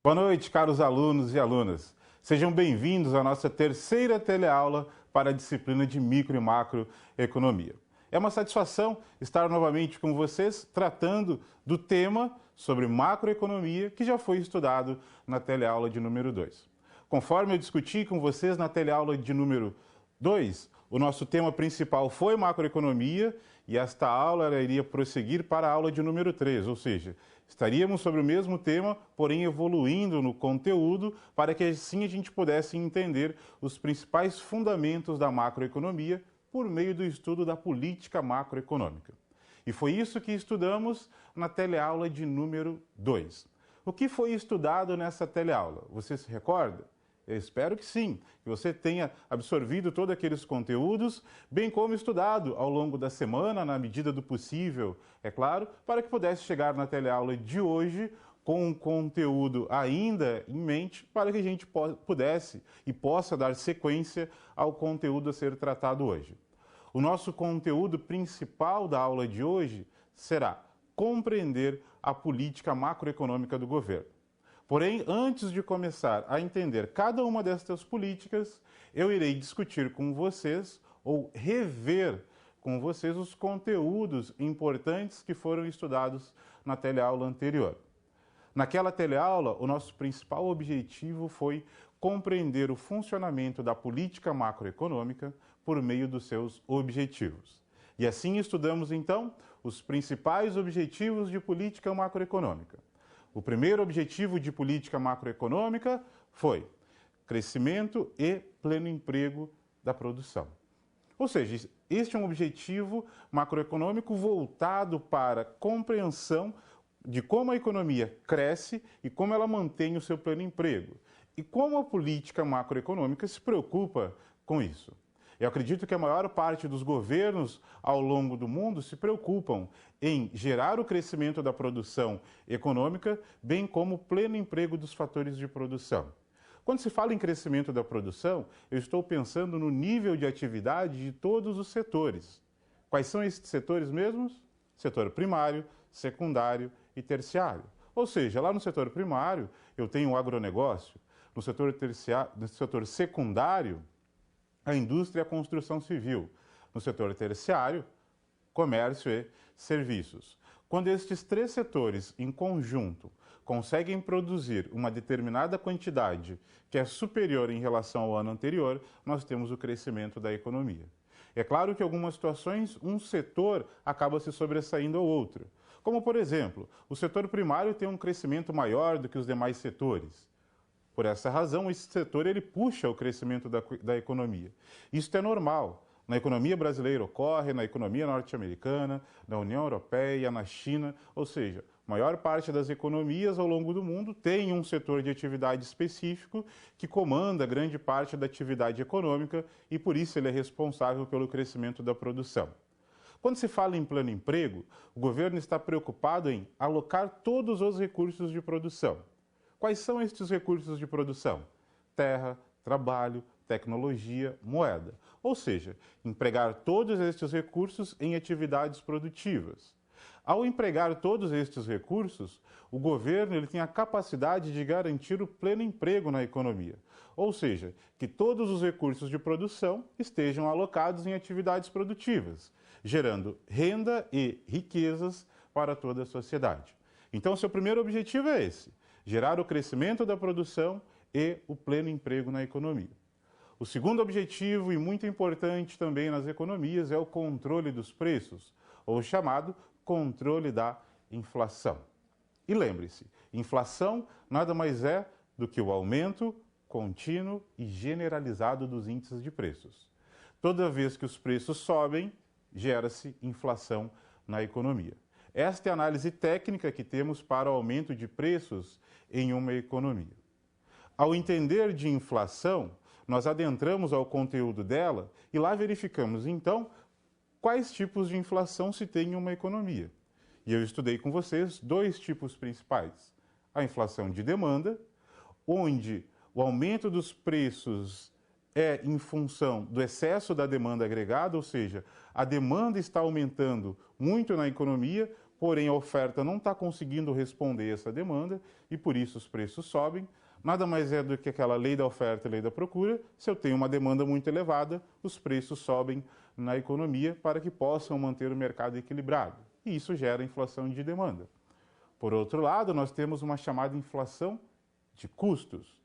Boa noite, caros alunos e alunas. Sejam bem-vindos à nossa terceira teleaula para a disciplina de micro e macroeconomia. É uma satisfação estar novamente com vocês tratando do tema sobre macroeconomia que já foi estudado na teleaula de número 2. Conforme eu discuti com vocês na teleaula de número 2, o nosso tema principal foi macroeconomia e esta aula iria prosseguir para a aula de número 3, ou seja, estaríamos sobre o mesmo tema, porém evoluindo no conteúdo para que assim a gente pudesse entender os principais fundamentos da macroeconomia por meio do estudo da política macroeconômica. E foi isso que estudamos na teleaula de número 2. O que foi estudado nessa teleaula? Você se recorda? Eu espero que sim, que você tenha absorvido todos aqueles conteúdos, bem como estudado ao longo da semana, na medida do possível, é claro, para que pudesse chegar na teleaula de hoje com um conteúdo ainda em mente, para que a gente pudesse e possa dar sequência ao conteúdo a ser tratado hoje. O nosso conteúdo principal da aula de hoje será compreender a política macroeconômica do governo. Porém, antes de começar a entender cada uma destas políticas, eu irei discutir com vocês ou rever com vocês os conteúdos importantes que foram estudados na teleaula anterior. Naquela teleaula, o nosso principal objetivo foi compreender o funcionamento da política macroeconômica por meio dos seus objetivos. E assim estudamos, então, os principais objetivos de política macroeconômica. O primeiro objetivo de política macroeconômica foi crescimento e pleno emprego da produção. Ou seja, este é um objetivo macroeconômico voltado para a compreensão de como a economia cresce e como ela mantém o seu pleno emprego. E como a política macroeconômica se preocupa com isso. Eu acredito que a maior parte dos governos ao longo do mundo se preocupam em gerar o crescimento da produção econômica, bem como o pleno emprego dos fatores de produção. Quando se fala em crescimento da produção, eu estou pensando no nível de atividade de todos os setores. Quais são esses setores mesmos? Setor primário, secundário e terciário. Ou seja, lá no setor primário eu tenho o agronegócio, no setor terciário, no setor secundário, a indústria e a construção civil. No setor terciário, comércio e serviços. Quando estes três setores, em conjunto, conseguem produzir uma determinada quantidade que é superior em relação ao ano anterior, nós temos o crescimento da economia. É claro que em algumas situações, um setor acaba se sobressaindo ao outro. Como, por exemplo, o setor primário tem um crescimento maior do que os demais setores. Por essa razão, esse setor ele puxa o crescimento da economia. Isso é normal. Na economia brasileira ocorre, na economia norte-americana, na União Europeia, na China, ou seja, a maior parte das economias ao longo do mundo tem um setor de atividade específico que comanda grande parte da atividade econômica e por isso ele é responsável pelo crescimento da produção. Quando se fala em plano emprego, o governo está preocupado em alocar todos os recursos de produção. Quais são estes recursos de produção? Terra, trabalho, tecnologia, moeda. Ou seja, empregar todos estes recursos em atividades produtivas. Ao empregar todos estes recursos, o governo ele tem a capacidade de garantir o pleno emprego na economia. Ou seja, que todos os recursos de produção estejam alocados em atividades produtivas, gerando renda e riquezas para toda a sociedade. Então, seu primeiro objetivo é esse: gerar o crescimento da produção e o pleno emprego na economia. O segundo objetivo, e muito importante também nas economias, é o controle dos preços, ou chamado controle da inflação. E lembre-se, inflação nada mais é do que o aumento contínuo e generalizado dos índices de preços. Toda vez que os preços sobem, gera-se inflação na economia. Esta é a análise técnica que temos para o aumento de preços em uma economia. Ao entender de inflação, nós adentramos ao conteúdo dela e lá verificamos, então, quais tipos de inflação se tem em uma economia. E eu estudei com vocês dois tipos principais. A inflação de demanda, onde o aumento dos preços é em função do excesso da demanda agregada, ou seja, a demanda está aumentando muito na economia, porém a oferta não está conseguindo responder essa demanda e por isso os preços sobem. Nada mais é do que aquela lei da oferta e lei da procura. Se eu tenho uma demanda muito elevada, os preços sobem na economia para que possam manter o mercado equilibrado. E isso gera inflação de demanda. Por outro lado, nós temos uma chamada inflação de custos.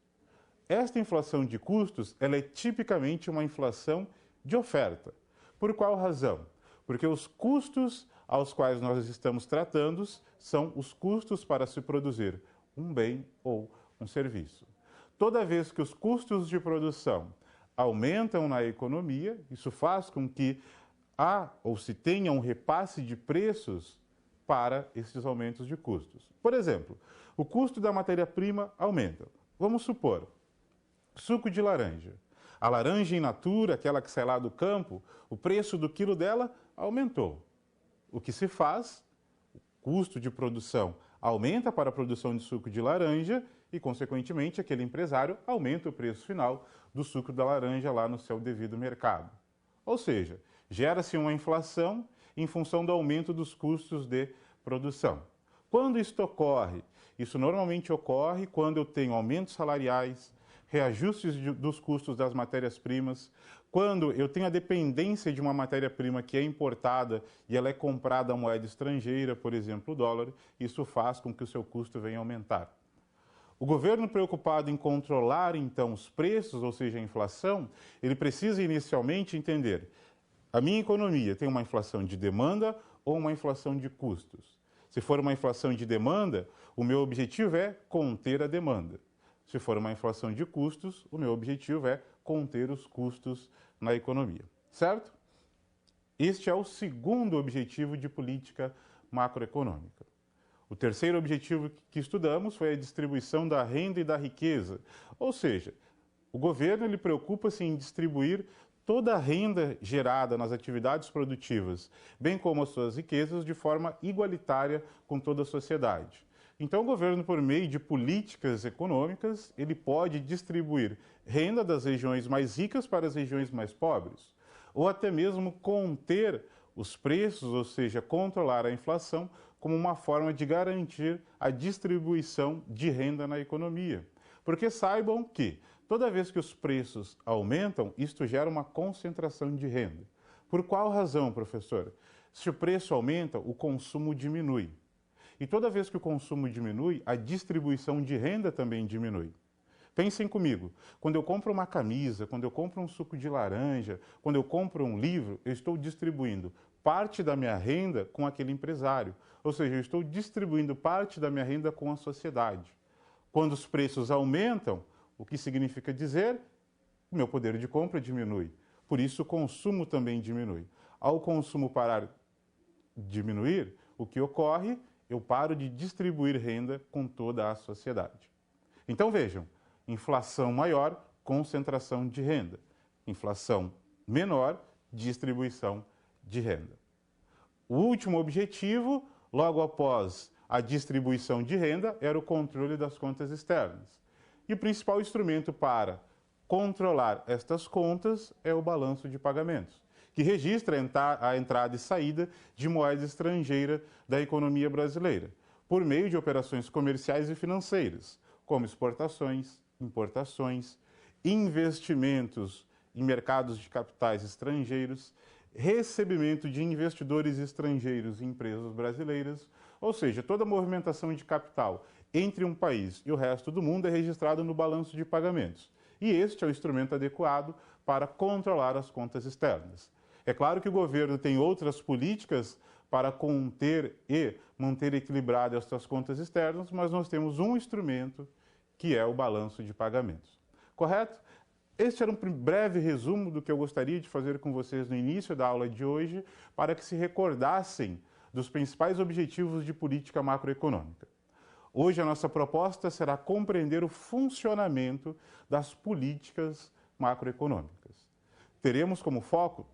Esta inflação de custos, ela é tipicamente uma inflação de oferta. Por qual razão? Porque os custos aos quais nós estamos tratando são os custos para se produzir um bem ou um serviço. Toda vez que os custos de produção aumentam na economia, isso faz com que há ou se tenha um repasse de preços para esses aumentos de custos. Por exemplo, o custo da matéria-prima aumenta. Vamos supor, suco de laranja. A laranja in natura, aquela que sai lá do campo, o preço do quilo dela aumentou. O que se faz? O custo de produção aumenta para a produção de suco de laranja e, consequentemente, aquele empresário aumenta o preço final do suco da laranja lá no seu devido mercado. Ou seja, gera-se uma inflação em função do aumento dos custos de produção. Quando isto ocorre? Isso normalmente ocorre quando eu tenho aumentos salariais, reajustes dos custos das matérias-primas, quando eu tenho a dependência de uma matéria-prima que é importada e ela é comprada a moeda estrangeira, por exemplo, o dólar, isso faz com que o seu custo venha aumentar. O governo, preocupado em controlar, então, os preços, ou seja, a inflação, ele precisa inicialmente entender: a minha economia tem uma inflação de demanda ou uma inflação de custos? Se for uma inflação de demanda, o meu objetivo é conter a demanda. Se for uma inflação de custos, o meu objetivo é conter os custos na economia, certo? Este é o segundo objetivo de política macroeconômica. O terceiro objetivo que estudamos foi a distribuição da renda e da riqueza, ou seja, o governo ele preocupa-se em distribuir toda a renda gerada nas atividades produtivas, bem como as suas riquezas, de forma igualitária com toda a sociedade. Então, o governo, por meio de políticas econômicas, ele pode distribuir renda das regiões mais ricas para as regiões mais pobres, ou até mesmo conter os preços, ou seja, controlar a inflação, como uma forma de garantir a distribuição de renda na economia. Porque saibam que, toda vez que os preços aumentam, isto gera uma concentração de renda. Por qual razão, professor? Se o preço aumenta, o consumo diminui. E toda vez que o consumo diminui, a distribuição de renda também diminui. Pensem comigo, quando eu compro uma camisa, quando eu compro um suco de laranja, quando eu compro um livro, eu estou distribuindo parte da minha renda com aquele empresário. Ou seja, eu estou distribuindo parte da minha renda com a sociedade. Quando os preços aumentam, o que significa dizer? O meu poder de compra diminui. Por isso, o consumo também diminui. Ao consumo parar de diminuir, o que ocorre? Eu paro de distribuir renda com toda a sociedade. Então vejam, inflação maior, concentração de renda. Inflação menor, distribuição de renda. O último objetivo, logo após a distribuição de renda, era o controle das contas externas. E o principal instrumento para controlar estas contas é o balanço de pagamentos, que registra a entrada e saída de moeda estrangeira da economia brasileira, por meio de operações comerciais e financeiras, como exportações, importações, investimentos em mercados de capitais estrangeiros, recebimento de investidores estrangeiros em empresas brasileiras, ou seja, toda a movimentação de capital entre um país e o resto do mundo é registrado no balanço de pagamentos. E este é o instrumento adequado para controlar as contas externas. É claro que o governo tem outras políticas para conter e manter equilibradas estas contas externas, mas nós temos um instrumento que é o balanço de pagamentos. Correto? Este era um breve resumo do que eu gostaria de fazer com vocês no início da aula de hoje, para que se recordassem dos principais objetivos de política macroeconômica. Hoje a nossa proposta será compreender o funcionamento das políticas macroeconômicas. Teremos como foco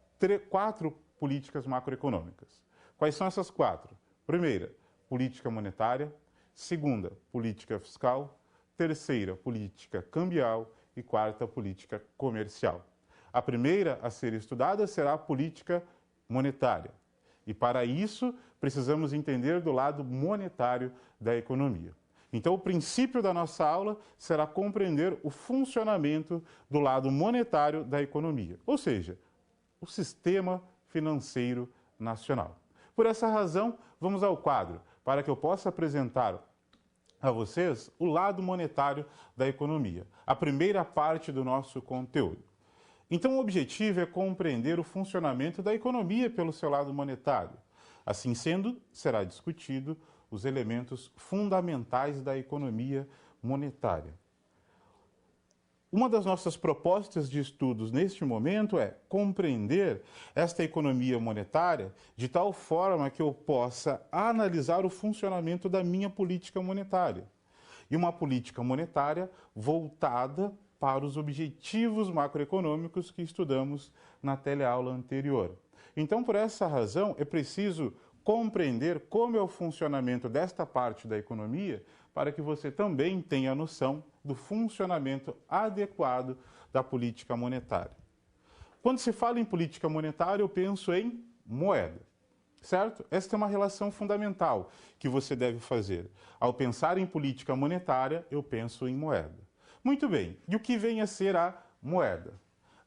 4 políticas macroeconômicas. Quais são essas 4? Primeira, política monetária. Segunda, política fiscal. Terceira, política cambial. E quarta, política comercial. A primeira a ser estudada será a política monetária. E para isso, precisamos entender do lado monetário da economia. Então, o princípio da nossa aula será compreender o funcionamento do lado monetário da economia, ou seja, o sistema financeiro nacional. Por essa razão, vamos ao quadro, para que eu possa apresentar a vocês o lado monetário da economia, a primeira parte do nosso conteúdo. Então, o objetivo é compreender o funcionamento da economia pelo seu lado monetário. Assim sendo, será discutido os elementos fundamentais da economia monetária. Uma das nossas propostas de estudos neste momento é compreender esta economia monetária de tal forma que eu possa analisar o funcionamento da minha política monetária. E uma política monetária voltada para os objetivos macroeconômicos que estudamos na teleaula anterior. Então, por essa razão, é preciso compreender como é o funcionamento desta parte da economia para que você também tenha noção do funcionamento adequado da política monetária. Quando se fala em política monetária, eu penso em moeda, certo? Esta é uma relação fundamental que você deve fazer. Ao pensar em política monetária, eu penso em moeda. Muito bem, e o que vem a ser a moeda?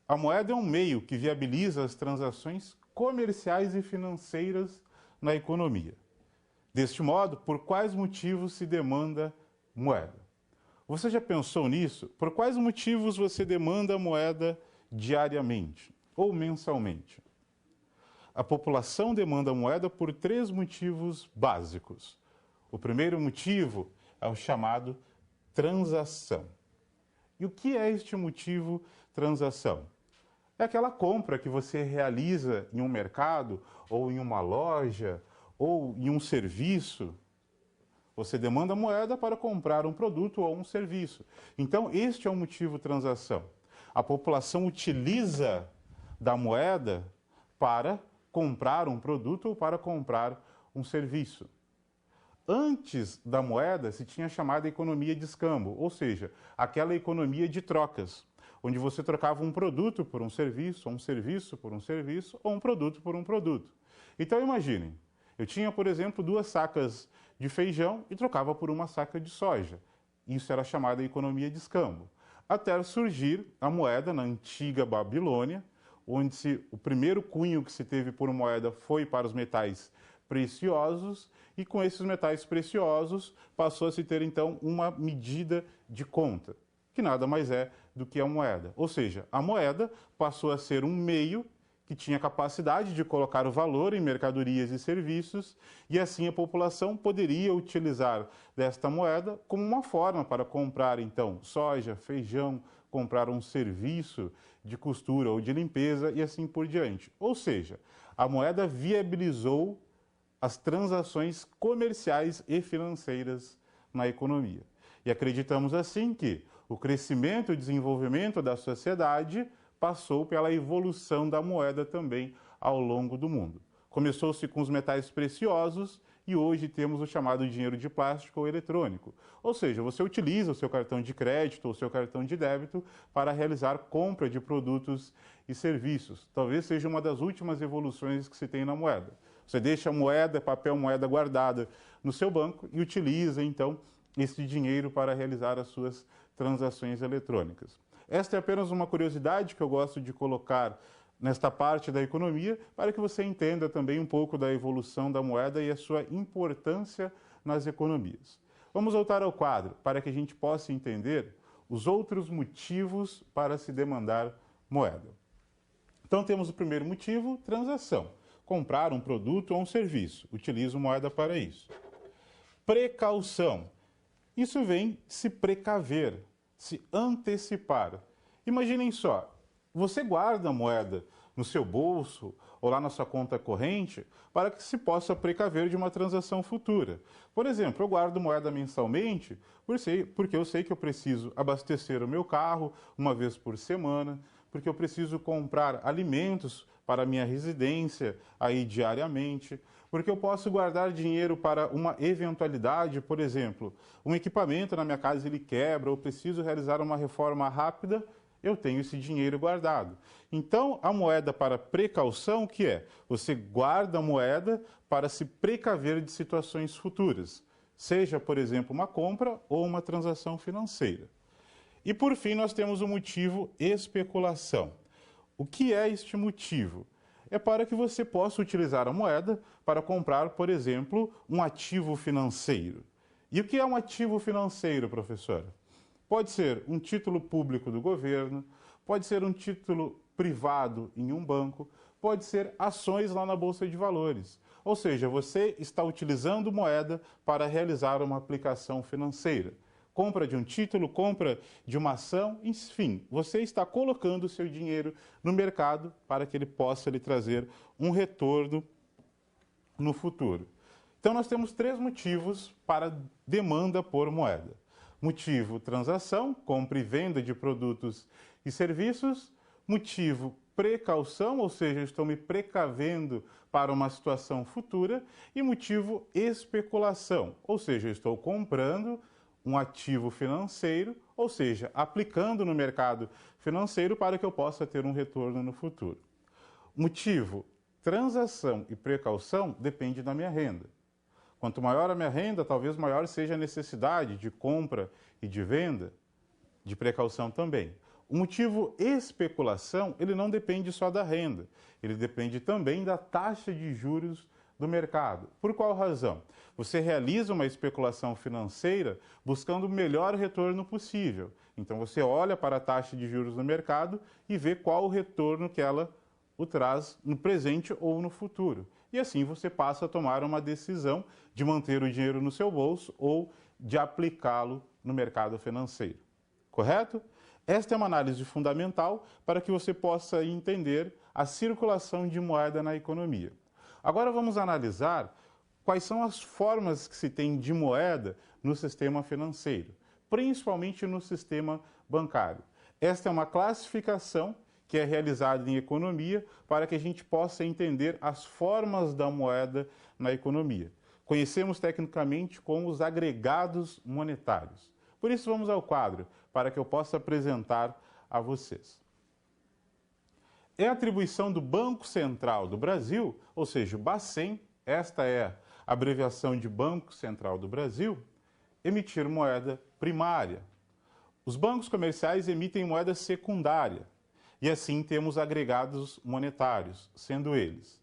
A moeda é um meio que viabiliza as transações comerciais e financeiras na economia. Deste modo, por quais motivos se demanda moeda? Você já pensou nisso? Por quais motivos você demanda moeda diariamente ou mensalmente? A população demanda moeda por 3 motivos básicos. O primeiro motivo é o chamado transação. E o que é este motivo transação? É aquela compra que você realiza em um mercado, ou em uma loja, ou em um serviço. Você demanda moeda para comprar um produto ou um serviço. Então, este é o motivo transação. A população utiliza da moeda para comprar um produto ou para comprar um serviço. Antes da moeda se tinha a chamada economia de escambo, ou seja, aquela economia de trocas, onde você trocava um produto por um serviço, ou um serviço por um serviço, ou um produto por um produto. Então imaginem, eu tinha, por exemplo, 2 sacas de feijão e trocava por uma saca de soja. Isso era chamada economia de escambo. Até surgir a moeda na antiga Babilônia, onde o primeiro cunho que se teve por moeda foi para os metais preciosos, e com esses metais preciosos passou a se ter então uma medida de conta, que nada mais é do que a moeda. Ou seja, a moeda passou a ser um meio que tinha capacidade de colocar o valor em mercadorias e serviços, e assim a população poderia utilizar desta moeda como uma forma para comprar então soja, feijão, comprar um serviço de costura ou de limpeza e assim por diante. Ou seja, a moeda viabilizou as transações comerciais e financeiras na economia. E acreditamos assim que o crescimento e desenvolvimento da sociedade passou pela evolução da moeda também ao longo do mundo. Começou-se com os metais preciosos e hoje temos o chamado dinheiro de plástico ou eletrônico. Ou seja, você utiliza o seu cartão de crédito ou o seu cartão de débito para realizar compra de produtos e serviços. Talvez seja uma das últimas evoluções que se tem na moeda. Você deixa a moeda, papel moeda guardada no seu banco e utiliza então esse dinheiro para realizar as suas transações eletrônicas. Esta é apenas uma curiosidade que eu gosto de colocar nesta parte da economia, para que você entenda também um pouco da evolução da moeda e a sua importância nas economias. Vamos voltar ao quadro, para que a gente possa entender os outros motivos para se demandar moeda. Então temos o primeiro motivo, transação. Comprar um produto ou um serviço. Utilizo moeda para isso. Precaução. Isso vem se precaver, se antecipar. Imaginem só, você guarda a moeda no seu bolso ou lá na sua conta corrente para que se possa precaver de uma transação futura. Por exemplo, eu guardo moeda mensalmente porque eu sei que eu preciso abastecer o meu carro uma vez por semana, porque eu preciso comprar alimentos para a minha residência aí diariamente, porque eu posso guardar dinheiro para uma eventualidade, por exemplo, um equipamento na minha casa ele quebra, eu preciso realizar uma reforma rápida, eu tenho esse dinheiro guardado. Então, a moeda para precaução, o que é? Você guarda a moeda para se precaver de situações futuras, seja, por exemplo, uma compra ou uma transação financeira. E, por fim, nós temos o motivo especulação. O que é este motivo? É para que você possa utilizar a moeda para comprar, por exemplo, um ativo financeiro. E o que é um ativo financeiro, professor? Pode ser um título público do governo, pode ser um título privado em um banco, pode ser ações lá na Bolsa de Valores. Ou seja, você está utilizando moeda para realizar uma aplicação financeira. Compra de um título, compra de uma ação, enfim, você está colocando o seu dinheiro no mercado para que ele possa lhe trazer um retorno no futuro. Então, nós temos 3 motivos para demanda por moeda. Motivo, transação, compra e venda de produtos e serviços. Motivo, precaução, ou seja, estou me precavendo para uma situação futura. E motivo, especulação, ou seja, estou comprando um ativo financeiro, ou seja, aplicando no mercado financeiro para que eu possa ter um retorno no futuro. Motivo, transação e precaução depende da minha renda. Quanto maior a minha renda, talvez maior seja a necessidade de compra e de venda, de precaução também. O motivo especulação, ele não depende só da renda, ele depende também da taxa de juros do mercado. Por qual razão? Você realiza uma especulação financeira buscando o melhor retorno possível. Então você olha para a taxa de juros no mercado e vê qual o retorno que ela o traz no presente ou no futuro. E assim você passa a tomar uma decisão de manter o dinheiro no seu bolso ou de aplicá-lo no mercado financeiro. Correto? Esta é uma análise fundamental para que você possa entender a circulação de moeda na economia. Agora vamos analisar quais são as formas que se tem de moeda no sistema financeiro, principalmente no sistema bancário. Esta é uma classificação que é realizada em economia para que a gente possa entender as formas da moeda na economia. Conhecemos tecnicamente como os agregados monetários. Por isso vamos ao quadro, para que eu possa apresentar a vocês. É a atribuição do Banco Central do Brasil, ou seja, o Bacen, esta é a abreviação de Banco Central do Brasil, emitir moeda primária. Os bancos comerciais emitem moeda secundária, e assim temos agregados monetários, sendo eles.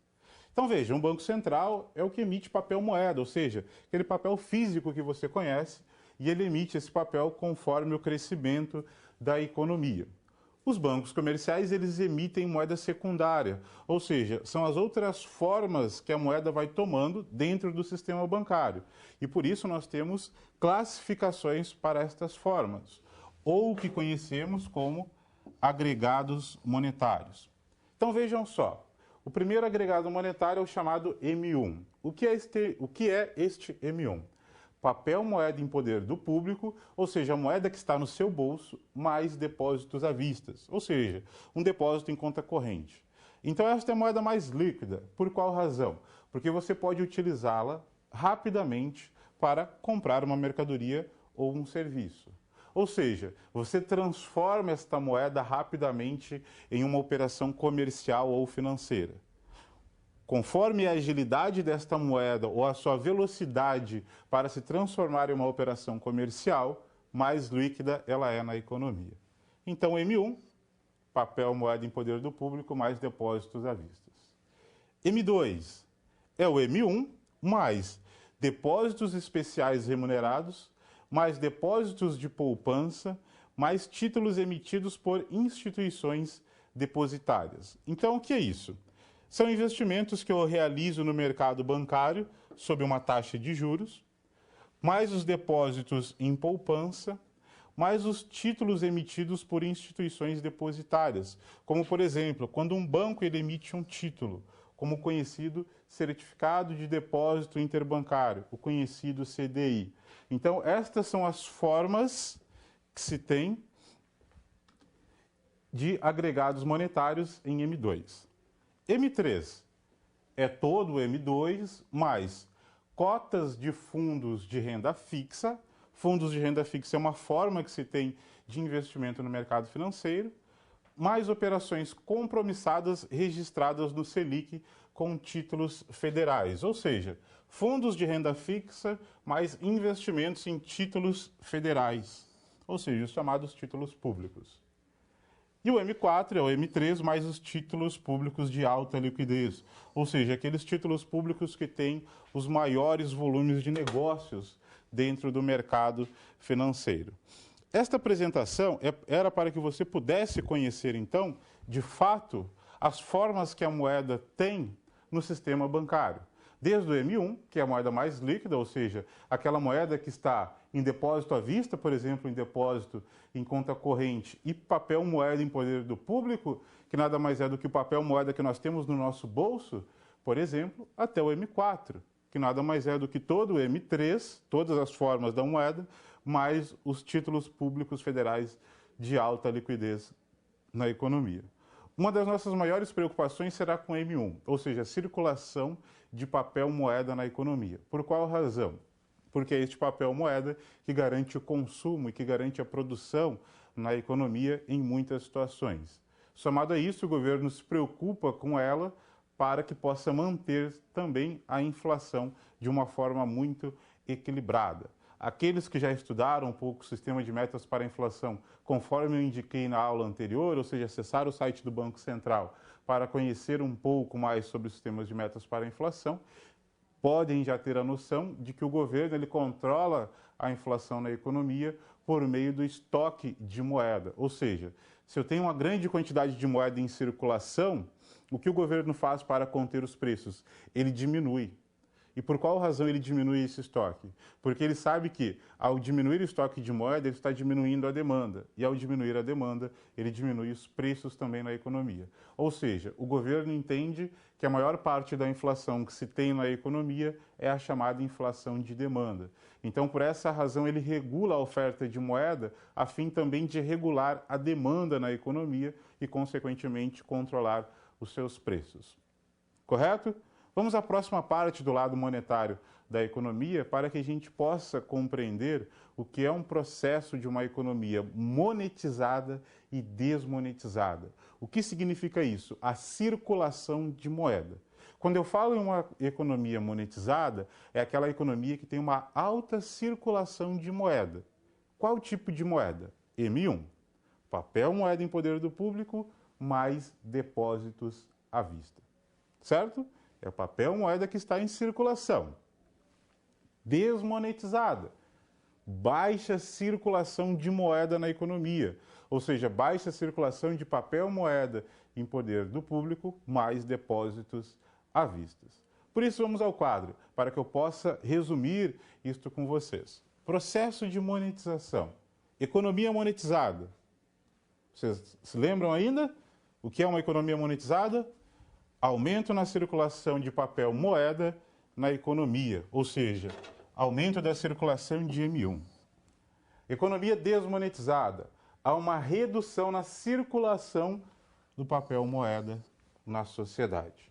Então veja, um banco central é o que emite papel moeda, ou seja, aquele papel físico que você conhece, e ele emite esse papel conforme o crescimento da economia. Os bancos comerciais, eles emitem moeda secundária, ou seja, são as outras formas que a moeda vai tomando dentro do sistema bancário. E por isso nós temos classificações para estas formas, ou o que conhecemos como agregados monetários. Então vejam só, o primeiro agregado monetário é o chamado M1. O que é este M1? Papel moeda em poder do público, ou seja, a moeda que está no seu bolso, mais depósitos à vista, ou seja, um depósito em conta corrente. Então esta é a moeda mais líquida. Por qual razão? Porque você pode utilizá-la rapidamente para comprar uma mercadoria ou um serviço. Ou seja, você transforma esta moeda rapidamente em uma operação comercial ou financeira. Conforme a agilidade desta moeda ou a sua velocidade para se transformar em uma operação comercial, mais líquida ela é na economia. Então, M1, papel moeda em poder do público, mais depósitos à vista. M2 é o M1 mais depósitos especiais remunerados, mais depósitos de poupança, mais títulos emitidos por instituições depositárias. Então, o que é isso? São investimentos que eu realizo no mercado bancário sob uma taxa de juros, mais os depósitos em poupança, mais os títulos emitidos por instituições depositárias, como, por exemplo, quando um banco ele emite um título, como o conhecido Certificado de Depósito Interbancário, o conhecido CDI. Então, estas são as formas que se tem de agregados monetários em M2. M3 é todo o M2 mais cotas de fundos de renda fixa. Fundos de renda fixa é uma forma que se tem de investimento no mercado financeiro, mais operações compromissadas registradas no Selic com títulos federais, ou seja, fundos de renda fixa mais investimentos em títulos federais, ou seja, os chamados títulos públicos. E o M4 é o M3 mais os títulos públicos de alta liquidez, ou seja, aqueles títulos públicos que têm os maiores volumes de negócios dentro do mercado financeiro. Esta apresentação era para que você pudesse conhecer, então, de fato, as formas que a moeda tem no sistema bancário. Desde o M1, que é a moeda mais líquida, ou seja, aquela moeda que está em depósito à vista, por exemplo, em depósito em conta corrente, e papel moeda em poder do público, que nada mais é do que o papel moeda que nós temos no nosso bolso, por exemplo, até o M4, que nada mais é do que todo o M3, todas as formas da moeda, mais os títulos públicos federais de alta liquidez na economia. Uma das nossas maiores preocupações será com o M1, ou seja, a circulação de papel moeda na economia. Por qual razão? Porque é este papel moeda que garante o consumo e que garante a produção na economia em muitas situações. Somado a isso, o governo se preocupa com ela para que possa manter também a inflação de uma forma muito equilibrada. Aqueles que já estudaram um pouco o sistema de metas para a inflação, conforme eu indiquei na aula anterior, ou seja, acessar o site do Banco Central para conhecer um pouco mais sobre os sistemas de metas para a inflação, podem já ter a noção de que o governo ele controla a inflação na economia por meio do estoque de moeda. Ou seja, se eu tenho uma grande quantidade de moeda em circulação, o que o governo faz para conter os preços? Ele diminui. E por qual razão ele diminui esse estoque? Porque ele sabe que, ao diminuir o estoque de moeda, ele está diminuindo a demanda. E ao diminuir a demanda, ele diminui os preços também na economia. Ou seja, o governo entende que a maior parte da inflação que se tem na economia é a chamada inflação de demanda. Então, por essa razão, ele regula a oferta de moeda, a fim também de regular a demanda na economia e, consequentemente, controlar os seus preços. Correto? Vamos à próxima parte do lado monetário da economia para que a gente possa compreender o que é um processo de uma economia monetizada e desmonetizada. O que significa isso? A circulação de moeda. Quando eu falo em uma economia monetizada, é aquela economia que tem uma alta circulação de moeda. Qual tipo de moeda? M1. Papel moeda em poder do público mais depósitos à vista. Certo? É o papel moeda que está em circulação. Desmonetizada. Baixa circulação de moeda na economia. Ou seja, baixa circulação de papel moeda em poder do público, mais depósitos à vista. Por isso, vamos ao quadro, para que eu possa resumir isto com vocês. Processo de monetização. Economia monetizada. Vocês se lembram ainda? O que é uma economia monetizada? Aumento na circulação de papel moeda na economia, ou seja, aumento da circulação de M1. Economia desmonetizada, há uma redução na circulação do papel moeda na sociedade.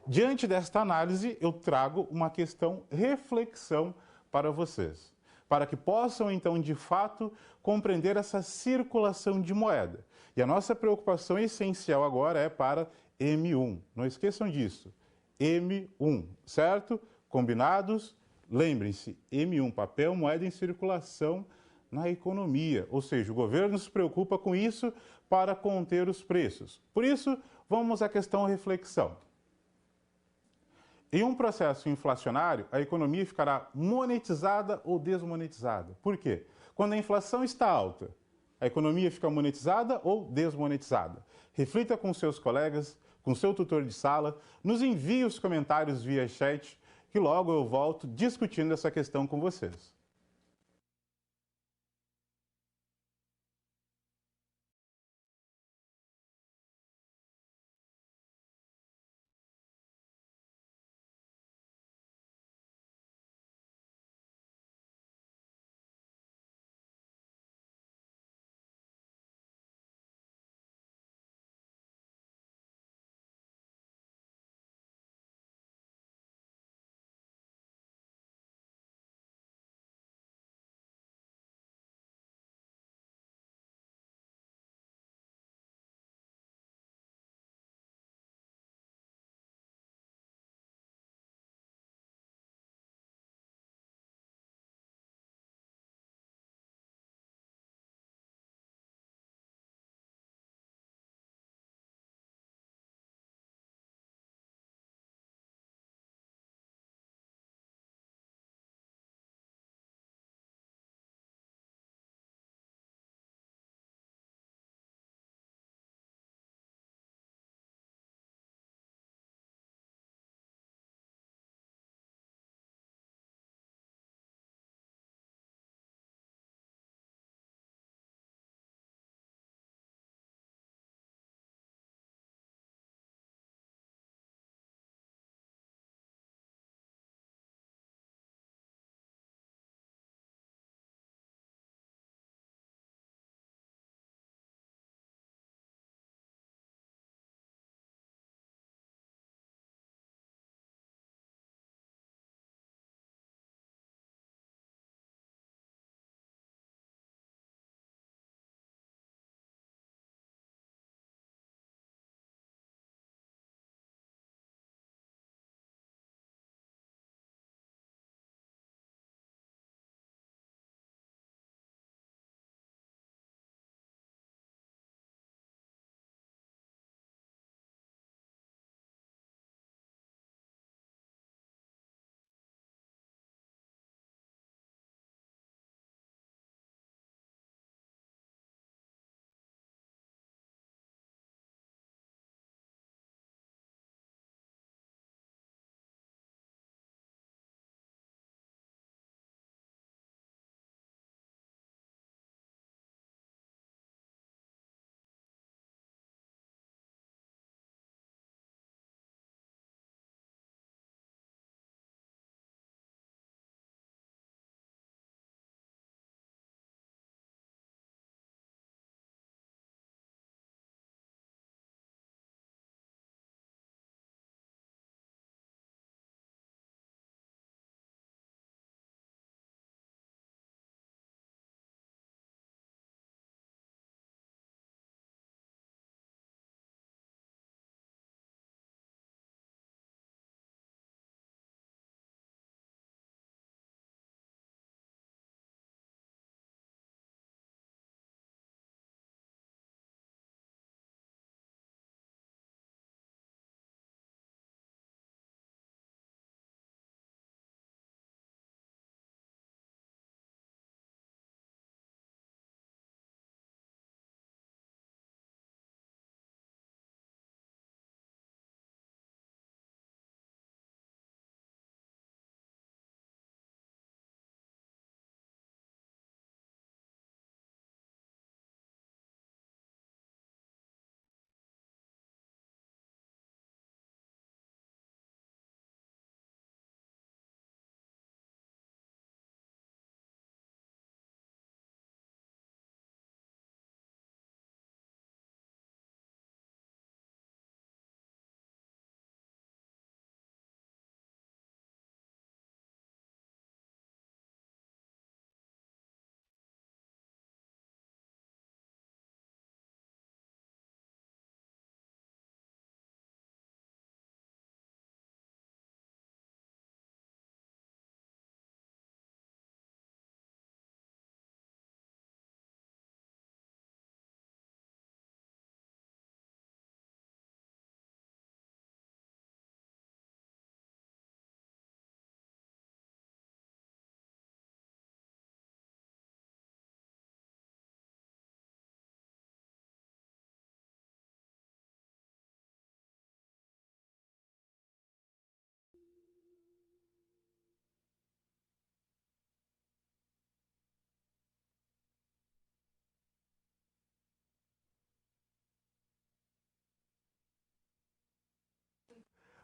Diante desta análise, eu trago uma questão reflexão para vocês, para que possam então de fato compreender essa circulação de moeda. E a nossa preocupação essencial agora é para M1. Não esqueçam disso. M1, certo? Combinados? Lembrem-se, M1, papel moeda em circulação na economia. Ou seja, o governo se preocupa com isso para conter os preços. Por isso, vamos à questão reflexão. Em um processo inflacionário, a economia ficará monetizada ou desmonetizada. Por quê? Quando a inflação está alta, a economia fica monetizada ou desmonetizada? Reflita com seus colegas, com seu tutor de sala, nos envie os comentários via chat, que logo eu volto discutindo essa questão com vocês.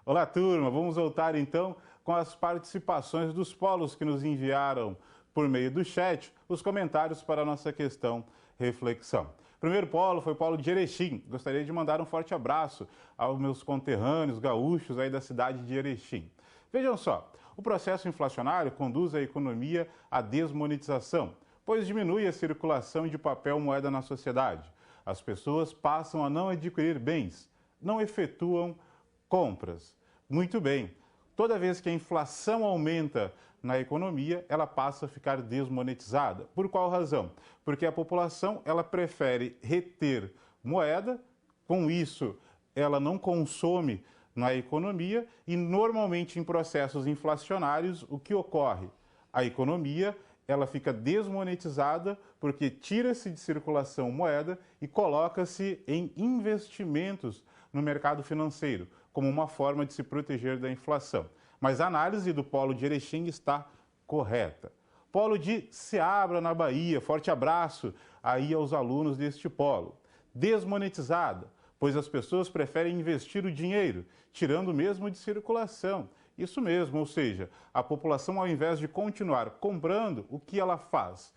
Olá, turma! Vamos voltar então com as participações dos polos que nos enviaram por meio do chat os comentários para a nossa questão reflexão. O primeiro polo foi o polo de Erechim. Gostaria de mandar um forte abraço aos meus conterrâneos gaúchos aí da cidade de Erechim. Vejam só, o processo inflacionário conduz a economia à desmonetização, pois diminui a circulação de papel moeda na sociedade. As pessoas passam a não adquirir bens, não efetuam compras. Muito bem. Toda vez que a inflação aumenta na economia, ela passa a ficar desmonetizada. Por qual razão? Porque a população ela prefere reter moeda, com isso ela não consome na economia e normalmente em processos inflacionários o que ocorre? A economia ela fica desmonetizada porque tira-se de circulação moeda e coloca-se em investimentos no mercado financeiro, como uma forma de se proteger da inflação. Mas a análise do polo de Erechim está correta. Polo de Seabra, na Bahia, forte abraço aí aos alunos deste polo. Desmonetizada, pois as pessoas preferem investir o dinheiro, tirando mesmo de circulação. Isso mesmo, ou seja, a população ao invés de continuar comprando, o que ela faz?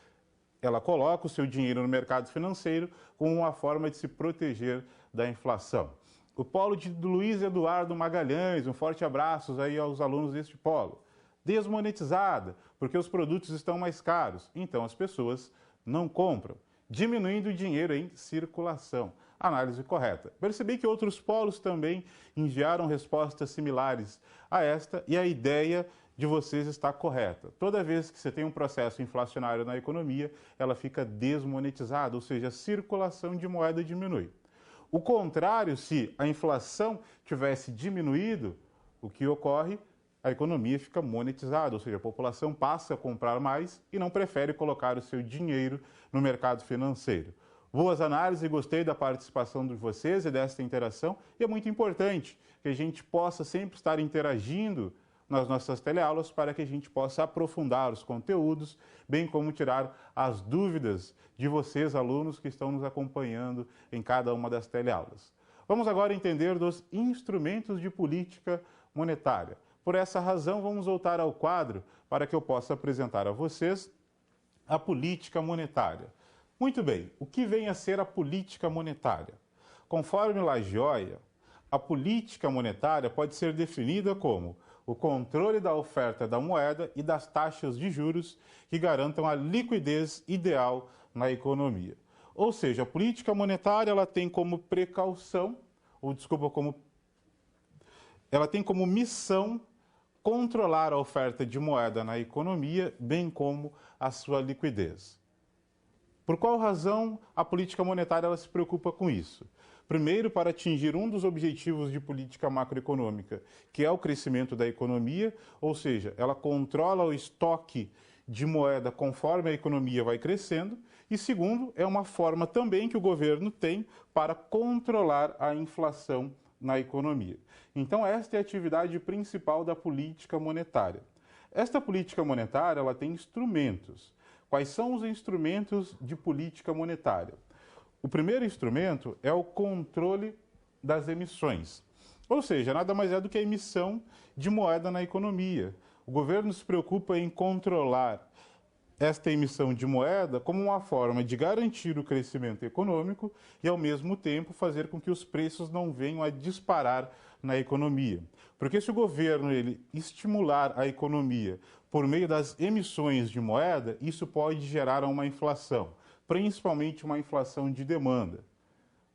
Ela coloca o seu dinheiro no mercado financeiro como uma forma de se proteger da inflação. O polo de Luiz Eduardo Magalhães, um forte abraço aí aos alunos deste polo. Desmonetizada, porque os produtos estão mais caros, então as pessoas não compram, diminuindo o dinheiro em circulação. Análise correta. Percebi que outros polos também enviaram respostas similares a esta e a ideia de vocês está correta. Toda vez que você tem um processo inflacionário na economia, ela fica desmonetizada, ou seja, a circulação de moeda diminui. O contrário, se a inflação tivesse diminuído, o que ocorre? A economia fica monetizada, ou seja, a população passa a comprar mais e não prefere colocar o seu dinheiro no mercado financeiro. Boas análises e gostei da participação de vocês e desta interação. E é muito importante que a gente possa sempre estar interagindo nas nossas teleaulas para que a gente possa aprofundar os conteúdos, bem como tirar as dúvidas de vocês, alunos, que estão nos acompanhando em cada uma das teleaulas. Vamos agora entender dos instrumentos de política monetária. Por essa razão, vamos voltar ao quadro para que eu possa apresentar a vocês a política monetária. Muito bem, o que vem a ser a política monetária? Conforme Lagioia, a política monetária pode ser definida como o controle da oferta da moeda e das taxas de juros que garantam a liquidez ideal na economia. Ou seja, a política monetária ela tem como precaução, ela tem como missão controlar a oferta de moeda na economia, bem como a sua liquidez. Por qual razão a política monetária ela se preocupa com isso? Primeiro, para atingir um dos objetivos de política macroeconômica, que é o crescimento da economia, ou seja, ela controla o estoque de moeda conforme a economia vai crescendo. E segundo, é uma forma também que o governo tem para controlar a inflação na economia. Então, esta é a atividade principal da política monetária. Esta política monetária ela tem instrumentos. Quais são os instrumentos de política monetária? O primeiro instrumento é o controle das emissões, ou seja, nada mais é do que a emissão de moeda na economia. O governo se preocupa em controlar esta emissão de moeda como uma forma de garantir o crescimento econômico e, ao mesmo tempo, fazer com que os preços não venham a disparar na economia. Porque se o governo ele estimular a economia por meio das emissões de moeda, isso pode gerar uma inflação, principalmente uma inflação de demanda.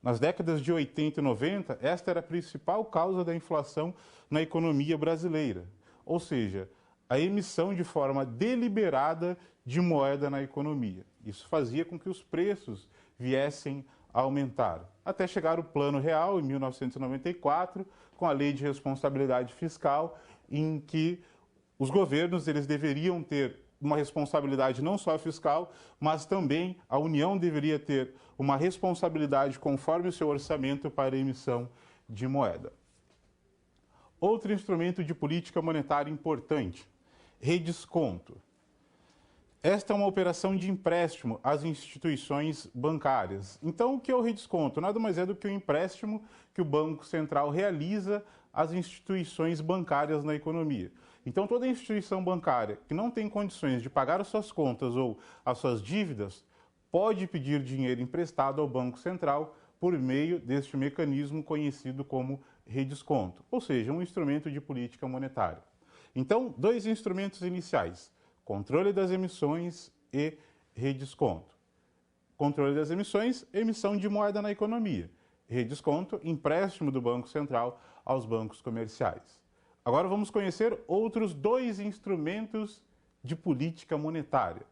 Nas décadas de 80 e 90, esta era a principal causa da inflação na economia brasileira. Ou seja, a emissão de forma deliberada de moeda na economia. Isso fazia com que os preços viessem a aumentar, até chegar o Plano Real, em 1994, com a Lei de Responsabilidade Fiscal, em que os governos eles deveriam ter uma responsabilidade não só fiscal, mas também a União deveria ter uma responsabilidade conforme o seu orçamento para a emissão de moeda. Outro instrumento de política monetária importante, redesconto. Esta é uma operação de empréstimo às instituições bancárias. Então, o que é o redesconto? Nada mais é do que o empréstimo que o Banco Central realiza as instituições bancárias na economia. Então, toda instituição bancária que não tem condições de pagar as suas contas ou as suas dívidas pode pedir dinheiro emprestado ao Banco Central por meio deste mecanismo conhecido como redesconto, ou seja, um instrumento de política monetária. Então, dois instrumentos iniciais: controle das emissões e redesconto. Controle das emissões, emissão de moeda na economia. Redesconto, empréstimo do Banco Central aos bancos comerciais. Agora vamos conhecer outros dois instrumentos de política monetária,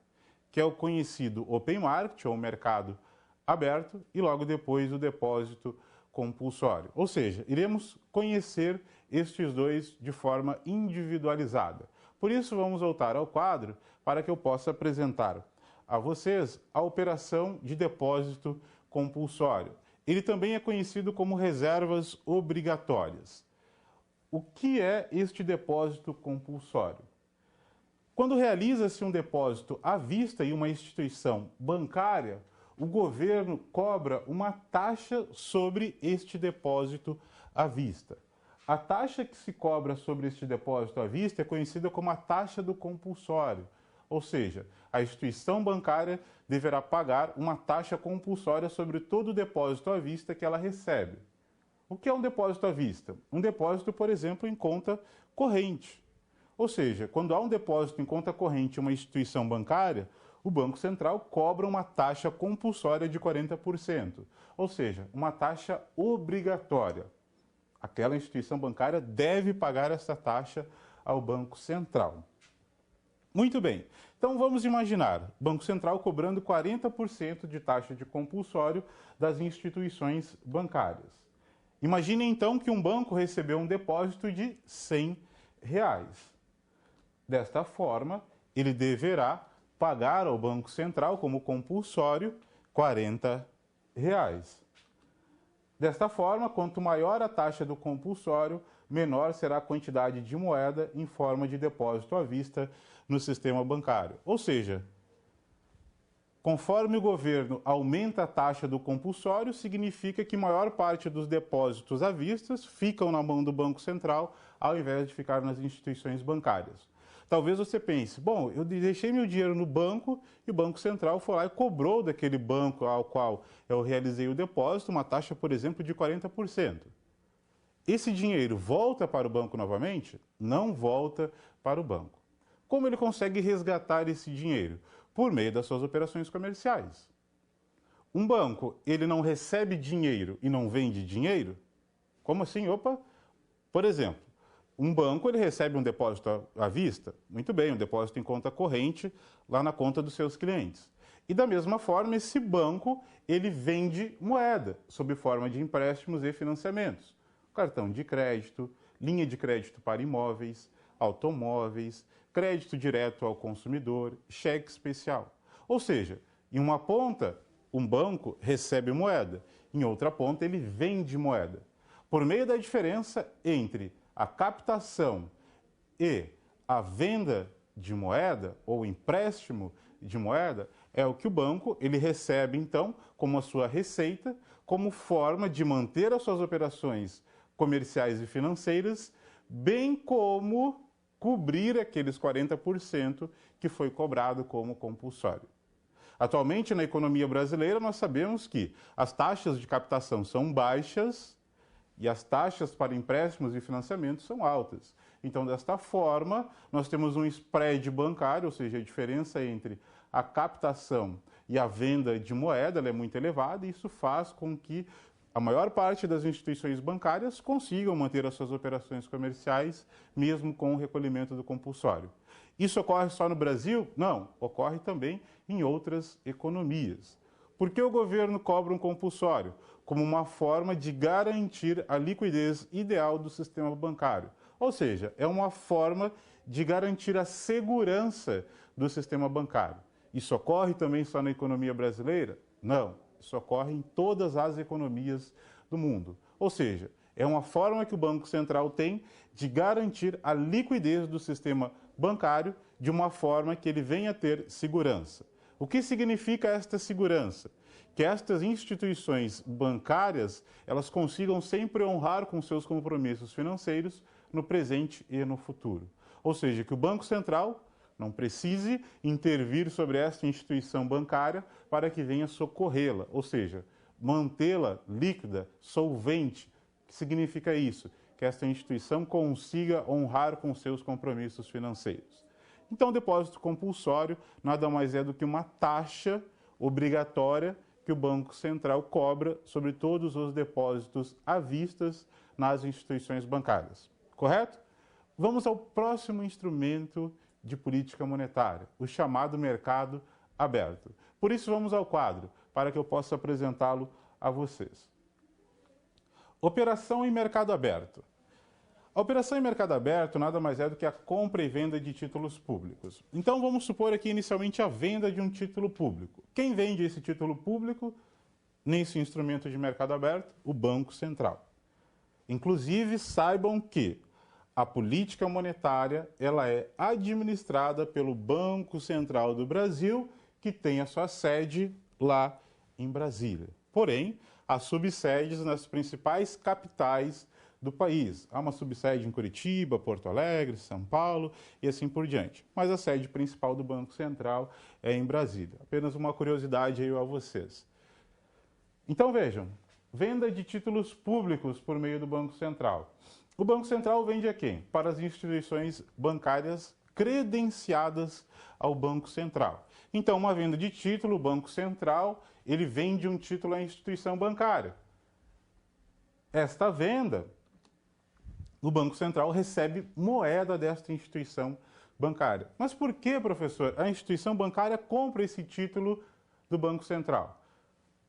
que é o conhecido Open Market, ou mercado aberto, e logo depois o depósito compulsório. Ou seja, iremos conhecer estes dois de forma individualizada. Por isso, vamos voltar ao quadro para que eu possa apresentar a vocês a operação de depósito compulsório. Ele também é conhecido como reservas obrigatórias. O que é este depósito compulsório? Quando realiza-se um depósito à vista em uma instituição bancária, o governo cobra uma taxa sobre este depósito à vista. A taxa que se cobra sobre este depósito à vista é conhecida como a taxa do compulsório, ou seja, a instituição bancária deverá pagar uma taxa compulsória sobre todo o depósito à vista que ela recebe. O que é um depósito à vista? Um depósito, por exemplo, em conta corrente. Ou seja, quando há um depósito em conta corrente em uma instituição bancária, o Banco Central cobra uma taxa compulsória de 40%, ou seja, uma taxa obrigatória. Aquela instituição bancária deve pagar essa taxa ao Banco Central. Muito bem, então vamos imaginar o Banco Central cobrando 40% de taxa de compulsório das instituições bancárias. Imagine então que um banco recebeu um depósito de R$100. Desta forma, ele deverá pagar ao Banco Central como compulsório R$40. Desta forma, quanto maior a taxa do compulsório, menor será a quantidade de moeda em forma de depósito à vista no sistema bancário. Ou seja, conforme o governo aumenta a taxa do compulsório, significa que maior parte dos depósitos à vista ficam na mão do Banco Central, ao invés de ficar nas instituições bancárias. Talvez você pense, bom, eu deixei meu dinheiro no banco e o Banco Central foi lá e cobrou daquele banco ao qual eu realizei o depósito uma taxa, por exemplo, de 40%. Esse dinheiro volta para o banco novamente? Não volta para o banco. Como ele consegue resgatar esse dinheiro? Por meio das suas operações comerciais. Um banco, ele não recebe dinheiro e não vende dinheiro? Como assim? Opa! Por exemplo, um banco ele recebe um depósito à vista? Muito bem, um depósito em conta corrente lá na conta dos seus clientes. E da mesma forma, esse banco ele vende moeda sob forma de empréstimos e financiamentos. Cartão de crédito, linha de crédito para imóveis, automóveis, crédito direto ao consumidor, cheque especial. Ou seja, em uma ponta, um banco recebe moeda, em outra ponta ele vende moeda. Por meio da diferença entre a captação e a venda de moeda ou empréstimo de moeda, é o que o banco ele recebe então como a sua receita, como forma de manter as suas operações comerciais e financeiras, bem como cobrir aqueles 40% que foi cobrado como compulsório. Atualmente, na economia brasileira, nós sabemos que as taxas de captação são baixas e as taxas para empréstimos e financiamentos são altas. Então, desta forma, nós temos um spread bancário, ou seja, a diferença entre a captação e a venda de moeda ela é muito elevada, e isso faz com que a maior parte das instituições bancárias consigam manter as suas operações comerciais, mesmo com o recolhimento do compulsório. Isso ocorre só no Brasil? Não, ocorre também em outras economias. Por que o governo cobra um compulsório? Como uma forma de garantir a liquidez ideal do sistema bancário. Ou seja, é uma forma de garantir a segurança do sistema bancário. Isso ocorre também só na economia brasileira? Não. Isso ocorre em todas as economias do mundo. Ou seja, é uma forma que o Banco Central tem de garantir a liquidez do sistema bancário de uma forma que ele venha a ter segurança. O que significa esta segurança? Que estas instituições bancárias, elas consigam sempre honrar com seus compromissos financeiros no presente e no futuro. Ou seja, que o Banco Central não precise intervir sobre esta instituição bancária para que venha socorrê-la, ou seja, mantê-la líquida, solvente. O que significa isso? Que esta instituição consiga honrar com seus compromissos financeiros. Então, o depósito compulsório nada mais é do que uma taxa obrigatória que o Banco Central cobra sobre todos os depósitos à vista nas instituições bancárias. Correto? Vamos ao próximo instrumento de política monetária, o chamado mercado aberto. Por isso, vamos ao quadro, para que eu possa apresentá-lo a vocês. Operação em mercado aberto. A operação em mercado aberto nada mais é do que a compra e venda de títulos públicos. Então, vamos supor aqui inicialmente a venda de um título público. Quem vende esse título público nesse instrumento de mercado aberto? O Banco Central. Inclusive, saibam que a política monetária ela é administrada pelo Banco Central do Brasil, que tem a sua sede lá em Brasília. Porém, há subsedes nas principais capitais do país. Há uma subsede em Curitiba, Porto Alegre, São Paulo e assim por diante. Mas a sede principal do Banco Central é em Brasília. Apenas uma curiosidade aí a vocês. Então vejam, venda de títulos públicos por meio do Banco Central. O Banco Central vende a quem? Para as instituições bancárias credenciadas ao Banco Central. Então, uma venda de título, o Banco Central, ele vende um título à instituição bancária. Esta venda, o Banco Central recebe moeda desta instituição bancária. Mas por que, professor, a instituição bancária compra esse título do Banco Central?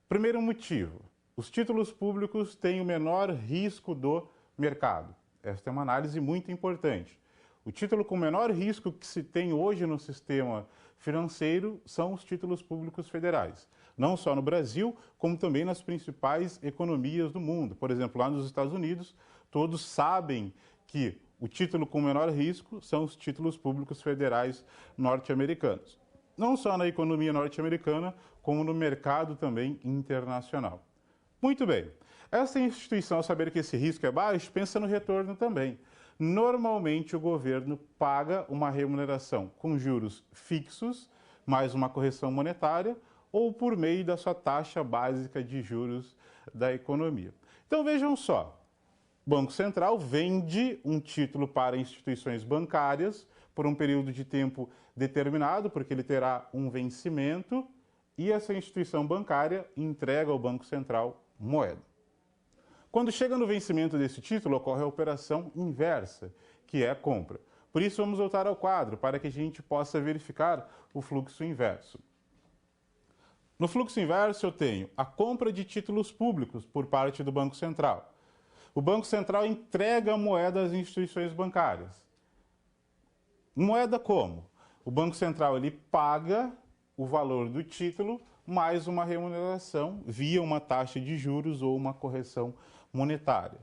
Primeiro motivo, os títulos públicos têm o menor risco do mercado. Esta é uma análise muito importante. O título com menor risco que se tem hoje no sistema financeiro são os títulos públicos federais. Não só no Brasil, como também nas principais economias do mundo. Por exemplo, lá nos Estados Unidos, todos sabem que o título com menor risco são os títulos públicos federais norte-americanos. Não só na economia norte-americana, como no mercado também internacional. Muito bem. Essa instituição, ao saber que esse risco é baixo, pensa no retorno também. Normalmente, o governo paga uma remuneração com juros fixos, mais uma correção monetária, ou por meio da sua taxa básica de juros da economia. Então, vejam só. O Banco Central vende um título para instituições bancárias por um período de tempo determinado, porque ele terá um vencimento, e essa instituição bancária entrega ao Banco Central moeda. Quando chega no vencimento desse título, ocorre a operação inversa, que é a compra. Por isso, vamos voltar ao quadro, para que a gente possa verificar o fluxo inverso. No fluxo inverso, eu tenho a compra de títulos públicos por parte do Banco Central. O Banco Central entrega a moeda às instituições bancárias. Moeda como? O Banco Central ele paga o valor do título mais uma remuneração via uma taxa de juros ou uma correção monetária.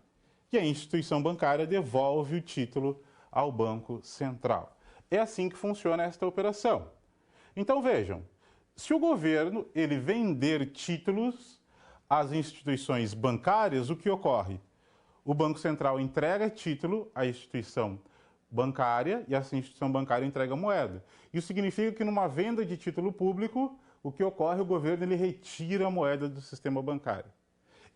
E a instituição bancária devolve o título ao Banco Central. É assim que funciona esta operação. Então vejam, se o governo ele vender títulos às instituições bancárias, o que ocorre? O Banco Central entrega título à instituição bancária e essa instituição bancária entrega moeda. Isso significa que numa venda de título público, o que ocorre? O governo ele retira a moeda do sistema bancário.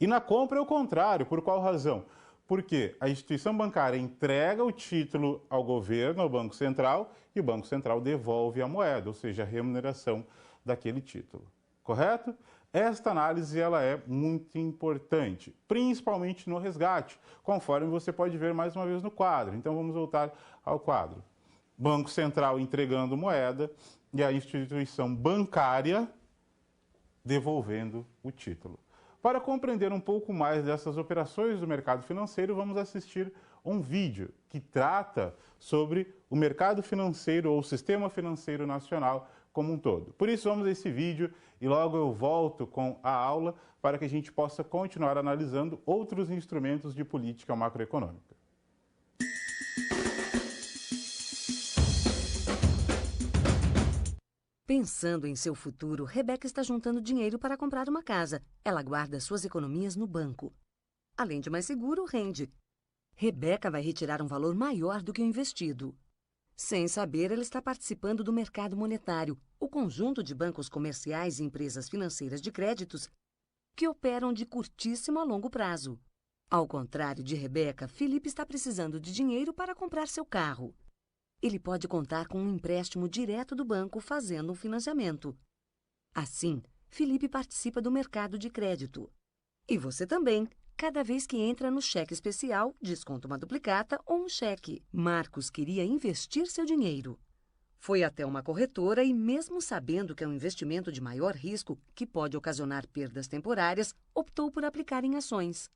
E na compra é o contrário. Por qual razão? Porque a instituição bancária entrega o título ao governo, ao Banco Central, e o Banco Central devolve a moeda, ou seja, a remuneração daquele título. Correto? Esta análise ela é muito importante, principalmente no resgate, conforme você pode ver mais uma vez no quadro. Então vamos voltar ao quadro. Banco Central entregando moeda e a instituição bancária devolvendo o título. Para compreender um pouco mais dessas operações do mercado financeiro, vamos assistir um vídeo que trata sobre o mercado financeiro ou o sistema financeiro nacional como um todo. Por isso, vamos a esse vídeo e logo eu volto com a aula para que a gente possa continuar analisando outros instrumentos de política macroeconômica. Pensando em seu futuro, Rebeca está juntando dinheiro para comprar uma casa. Ela guarda suas economias no banco. Além de mais seguro, rende. Rebeca vai retirar um valor maior do que o investido. Sem saber, ela está participando do mercado monetário, o conjunto de bancos comerciais e empresas financeiras de créditos que operam de curtíssimo a longo prazo. Ao contrário de Rebeca, Felipe está precisando de dinheiro para comprar seu carro. Ele pode contar com um empréstimo direto do banco fazendo um financiamento. Assim, Felipe participa do mercado de crédito. E você também. Cada vez que entra no cheque especial, desconta uma duplicata ou um cheque. Marcos queria investir seu dinheiro. Foi até uma corretora e, mesmo sabendo que é um investimento de maior risco, que pode ocasionar perdas temporárias, optou por aplicar em ações.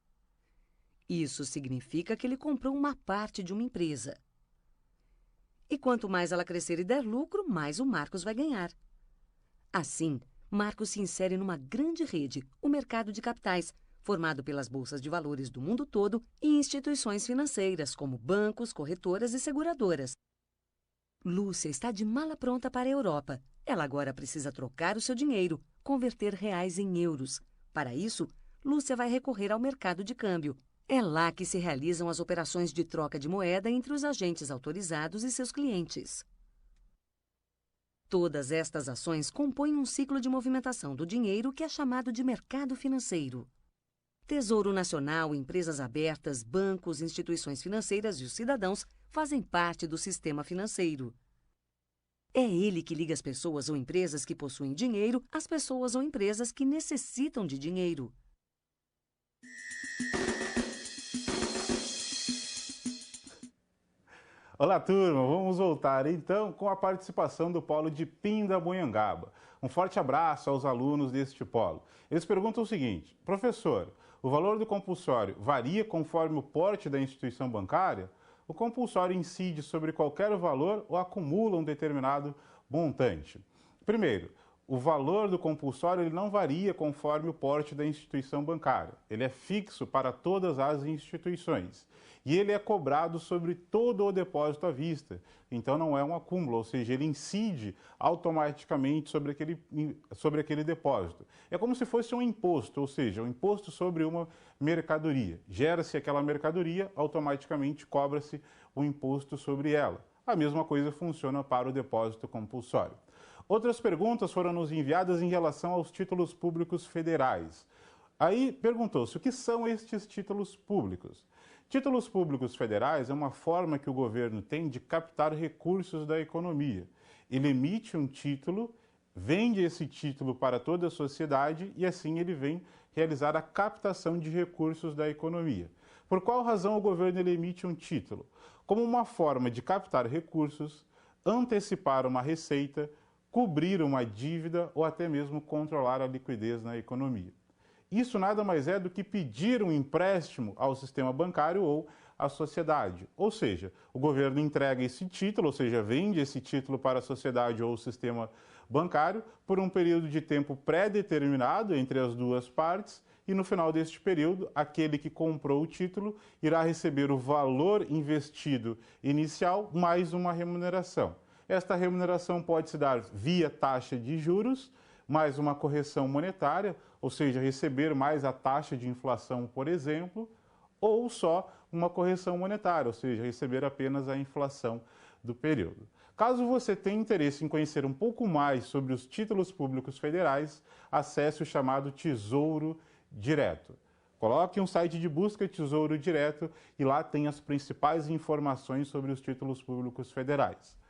Isso significa que ele comprou uma parte de uma empresa. E quanto mais ela crescer e der lucro, mais o Marcos vai ganhar. Assim, Marcos se insere numa grande rede, o mercado de capitais, formado pelas bolsas de valores do mundo todo e instituições financeiras, como bancos, corretoras e seguradoras. Lúcia está de mala pronta para a Europa. Ela agora precisa trocar o seu dinheiro, converter reais em euros. Para isso, Lúcia vai recorrer ao mercado de câmbio. É lá que se realizam as operações de troca de moeda entre os agentes autorizados e seus clientes. Todas estas ações compõem um ciclo de movimentação do dinheiro que é chamado de mercado financeiro. Tesouro Nacional, empresas abertas, bancos, instituições financeiras e os cidadãos fazem parte do sistema financeiro. É ele que liga as pessoas ou empresas que possuem dinheiro às pessoas ou empresas que necessitam de dinheiro. Olá, turma! Vamos voltar então com a participação do Polo de Pindamonhangaba. Um forte abraço aos alunos deste polo. Eles perguntam o seguinte: professor, o valor do compulsório varia conforme o porte da instituição bancária? O compulsório incide sobre qualquer valor ou acumula um determinado montante? Primeiro, o valor do compulsório ele não varia conforme o porte da instituição bancária. Ele é fixo para todas as instituições. E ele é cobrado sobre todo o depósito à vista. Então não é um acúmulo, ou seja, ele incide automaticamente sobre aquele depósito. É como se fosse um imposto, ou seja, um imposto sobre uma mercadoria. Gera-se aquela mercadoria, automaticamente cobra-se o imposto sobre ela. A mesma coisa funciona para o depósito compulsório. Outras perguntas foram nos enviadas em relação aos títulos públicos federais. Aí perguntou-se o que são estes títulos públicos. Títulos públicos federais é uma forma que o governo tem de captar recursos da economia. Ele emite um título, vende esse título para toda a sociedade e assim ele vem realizar a captação de recursos da economia. Por qual razão o governo ele emite um título? Como uma forma de captar recursos, antecipar uma receita, cobrir uma dívida ou até mesmo controlar a liquidez na economia. Isso nada mais é do que pedir um empréstimo ao sistema bancário ou à sociedade. Ou seja, o governo entrega esse título, ou seja, vende esse título para a sociedade ou o sistema bancário por um período de tempo pré-determinado entre as duas partes e no final deste período, aquele que comprou o título irá receber o valor investido inicial mais uma remuneração. Esta remuneração pode se dar via taxa de juros, mais uma correção monetária, ou seja, receber mais a taxa de inflação, por exemplo, ou só uma correção monetária, ou seja, receber apenas a inflação do período. Caso você tenha interesse em conhecer um pouco mais sobre os títulos públicos federais, acesse o chamado Tesouro Direto. Coloque um site de busca Tesouro Direto e lá tem as principais informações sobre os títulos públicos federais.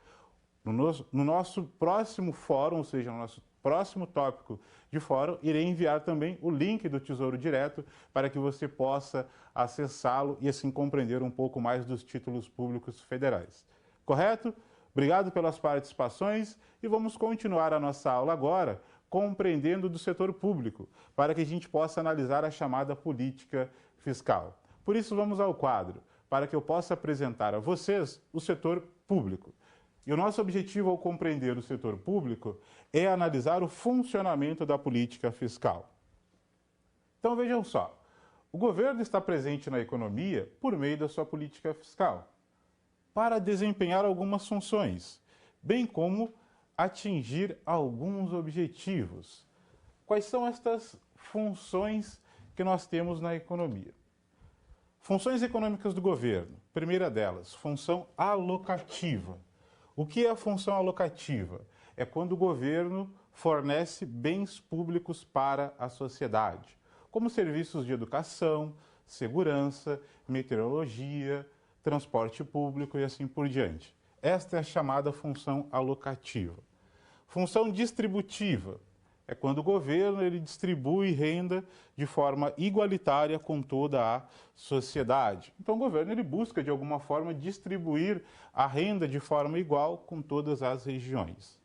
No nosso próximo fórum, ou seja, no nosso próximo tópico de fórum, irei enviar também o link do Tesouro Direto para que você possa acessá-lo e assim compreender um pouco mais dos títulos públicos federais. Correto? Obrigado pelas participações e vamos continuar a nossa aula agora compreendendo do setor público, para que a gente possa analisar a chamada política fiscal. Por isso vamos ao quadro, para que eu possa apresentar a vocês o setor público. E o nosso objetivo ao compreender o setor público é analisar o funcionamento da política fiscal. Então vejam só, o governo está presente na economia por meio da sua política fiscal, para desempenhar algumas funções, bem como atingir alguns objetivos. Quais são estas funções que nós temos na economia? Funções econômicas do governo. Primeira delas, função alocativa. O que é a função alocativa? É quando o governo fornece bens públicos para a sociedade, como serviços de educação, segurança, meteorologia, transporte público e assim por diante. Esta é a chamada função alocativa. Função distributiva é quando o governo ele distribui renda de forma igualitária com toda a sociedade. Então o governo ele busca de alguma forma distribuir a renda de forma igual com todas as regiões.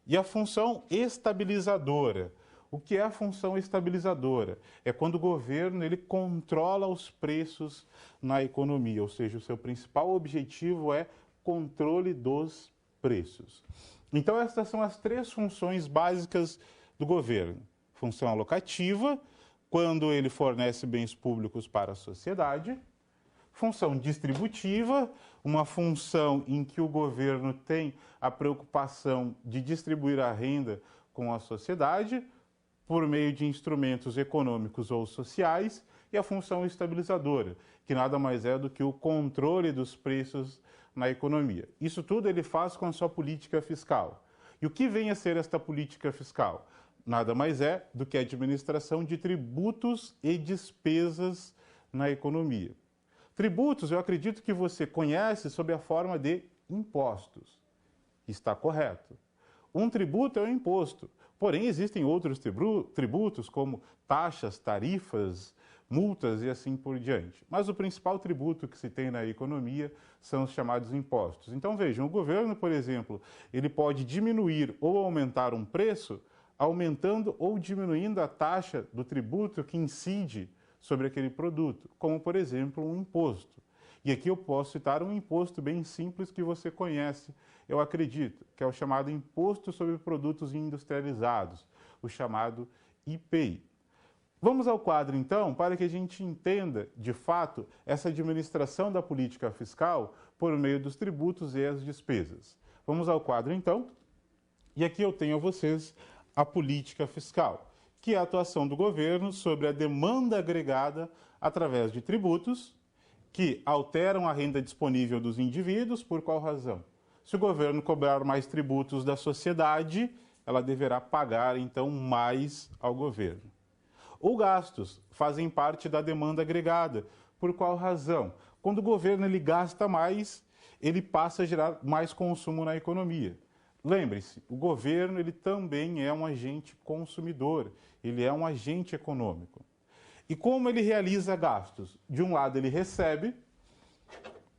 E a função estabilizadora. O que é a função estabilizadora? É quando o governo ele controla os preços na economia, ou seja, o seu principal objetivo é controle dos preços. Então essas são as três funções básicas do governo. Função alocativa, quando ele fornece bens públicos para a sociedade. Função distributiva, uma função em que o governo tem a preocupação de distribuir a renda com a sociedade por meio de instrumentos econômicos ou sociais. E a função estabilizadora, que nada mais é do que o controle dos preços na economia. Isso tudo ele faz com a sua política fiscal. E o que vem a ser esta política fiscal? Nada mais é do que a administração de tributos e despesas na economia. Tributos, eu acredito que você conhece sob a forma de impostos. Está correto. Um tributo é um imposto. Porém, existem outros tributos, como taxas, tarifas, multas e assim por diante. Mas o principal tributo que se tem na economia são os chamados impostos. Então, vejam, o governo, por exemplo, ele pode diminuir ou aumentar um preço aumentando ou diminuindo a taxa do tributo que incide sobre aquele produto, como, por exemplo, um imposto. E aqui eu posso citar um imposto bem simples que você conhece, eu acredito, que é o chamado Imposto sobre Produtos Industrializados, o chamado IPI. Vamos ao quadro, então, para que a gente entenda, de fato, essa administração da política fiscal por meio dos tributos e as despesas. Vamos ao quadro, então, e aqui eu tenho a vocês a política fiscal, que é a atuação do governo sobre a demanda agregada através de tributos que alteram a renda disponível dos indivíduos. Por qual razão? Se o governo cobrar mais tributos da sociedade, ela deverá pagar, então, mais ao governo. Ou gastos fazem parte da demanda agregada. Por qual razão? Quando o governo ele gasta mais, ele passa a gerar mais consumo na economia. Lembre-se, o governo ele também é um agente consumidor, ele é um agente econômico. E como ele realiza gastos? De um lado, ele recebe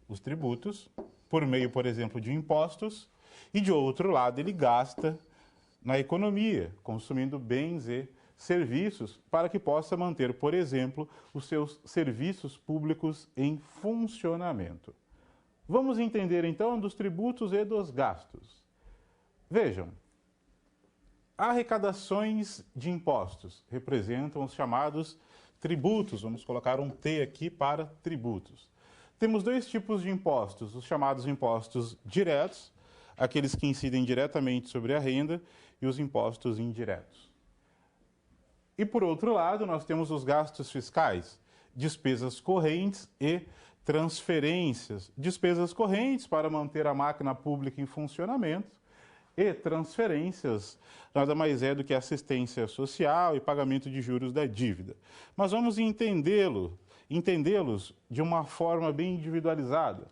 os tributos, por meio, por exemplo, de impostos, e de outro lado, ele gasta na economia, consumindo bens e serviços para que possa manter, por exemplo, os seus serviços públicos em funcionamento. Vamos entender, então, dos tributos e dos gastos. Vejam, arrecadações de impostos representam os chamados tributos. Vamos colocar um T aqui para tributos. Temos dois tipos de impostos, os chamados impostos diretos, aqueles que incidem diretamente sobre a renda, e os impostos indiretos. E, por outro lado, nós temos os gastos fiscais, despesas correntes e transferências. Despesas correntes para manter a máquina pública em funcionamento, e transferências nada mais é do que assistência social e pagamento de juros da dívida. Mas vamos entendê-los de uma forma bem individualizada.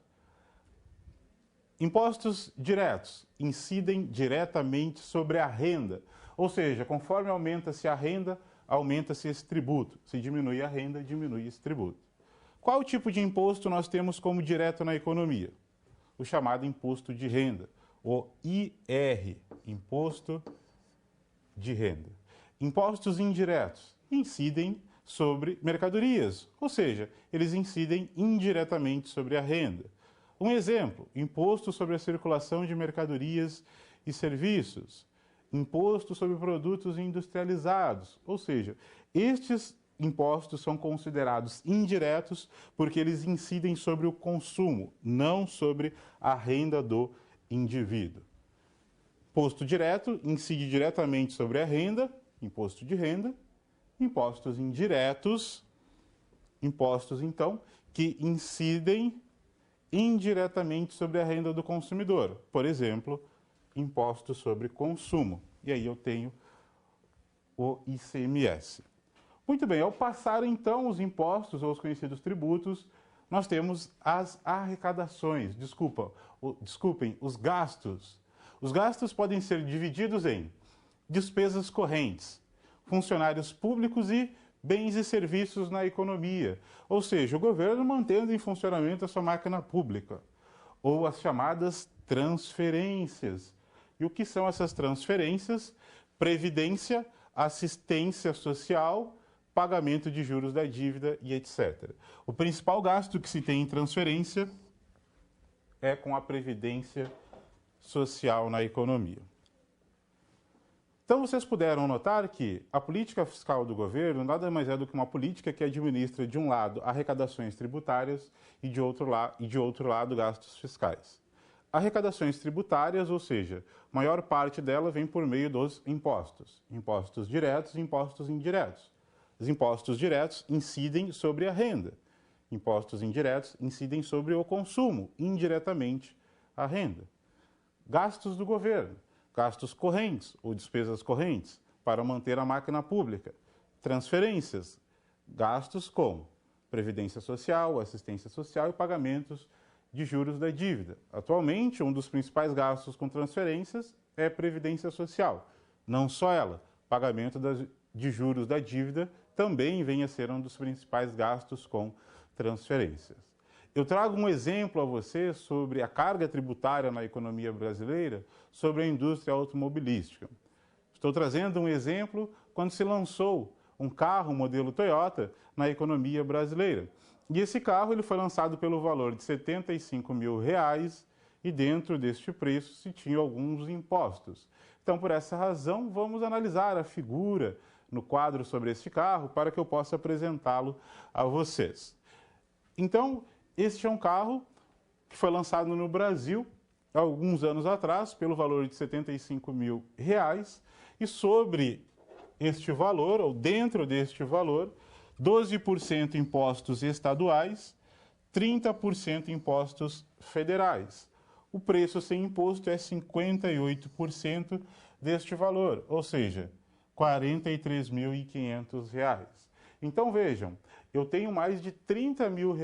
Impostos diretos incidem diretamente sobre a renda, ou seja, conforme aumenta-se a renda, aumenta-se esse tributo. Se diminui a renda, diminui esse tributo. Qual tipo de imposto nós temos como direto na economia? O chamado imposto de renda. O IR, Imposto de Renda. Impostos indiretos incidem sobre mercadorias, ou seja, eles incidem indiretamente sobre a renda. Um exemplo, imposto sobre a circulação de mercadorias e serviços, imposto sobre produtos industrializados, ou seja, estes impostos são considerados indiretos porque eles incidem sobre o consumo, não sobre a renda do indivíduo. Imposto direto incide diretamente sobre a renda, imposto de renda. Impostos indiretos, impostos, então, que incidem indiretamente sobre a renda do consumidor. Por exemplo, impostos sobre consumo. E aí eu tenho o ICMS. Muito bem, ao passar então os impostos ou os conhecidos tributos, nós temos as arrecadações, desculpem, os gastos. Os gastos podem ser divididos em despesas correntes, funcionários públicos e bens e serviços na economia, ou seja, o governo mantendo em funcionamento a sua máquina pública, ou as chamadas transferências. E o que são essas transferências? Previdência, assistência social, pagamento de juros da dívida e etc. O principal gasto que se tem em transferência é com a previdência social na economia. Então, vocês puderam notar que a política fiscal do governo nada mais é do que uma política que administra, de um lado, arrecadações tributárias e de outro lado, gastos fiscais. Arrecadações tributárias, ou seja, maior parte dela vem por meio dos impostos. Impostos diretos e impostos indiretos. Os impostos diretos incidem sobre a renda. Impostos indiretos incidem sobre o consumo, indiretamente a renda. Gastos do governo. Gastos correntes ou despesas correntes para manter a máquina pública. Transferências, gastos com previdência social, assistência social e pagamentos de juros da dívida. Atualmente, um dos principais gastos com transferências é previdência social. Não só ela, pagamento de juros da dívida também vem a ser um dos principais gastos com transferências. Eu trago um exemplo a você sobre a carga tributária na economia brasileira, sobre a indústria automobilística. Estou trazendo um exemplo quando se lançou um carro modelo Toyota na economia brasileira. E esse carro ele foi lançado pelo valor de R$ 75 mil e dentro deste preço se tinha alguns impostos. Então, por essa razão, vamos analisar a figura no quadro sobre este carro para que eu possa apresentá-lo a vocês. Então, este é um carro que foi lançado no Brasil há alguns anos atrás pelo valor de R$ 75 mil e sobre este valor, ou dentro deste valor, 12% impostos estaduais, 30% impostos federais. O preço sem imposto é 58% deste valor, ou seja, R$ 43.500. Então vejam, eu tenho mais de R$ 30 mil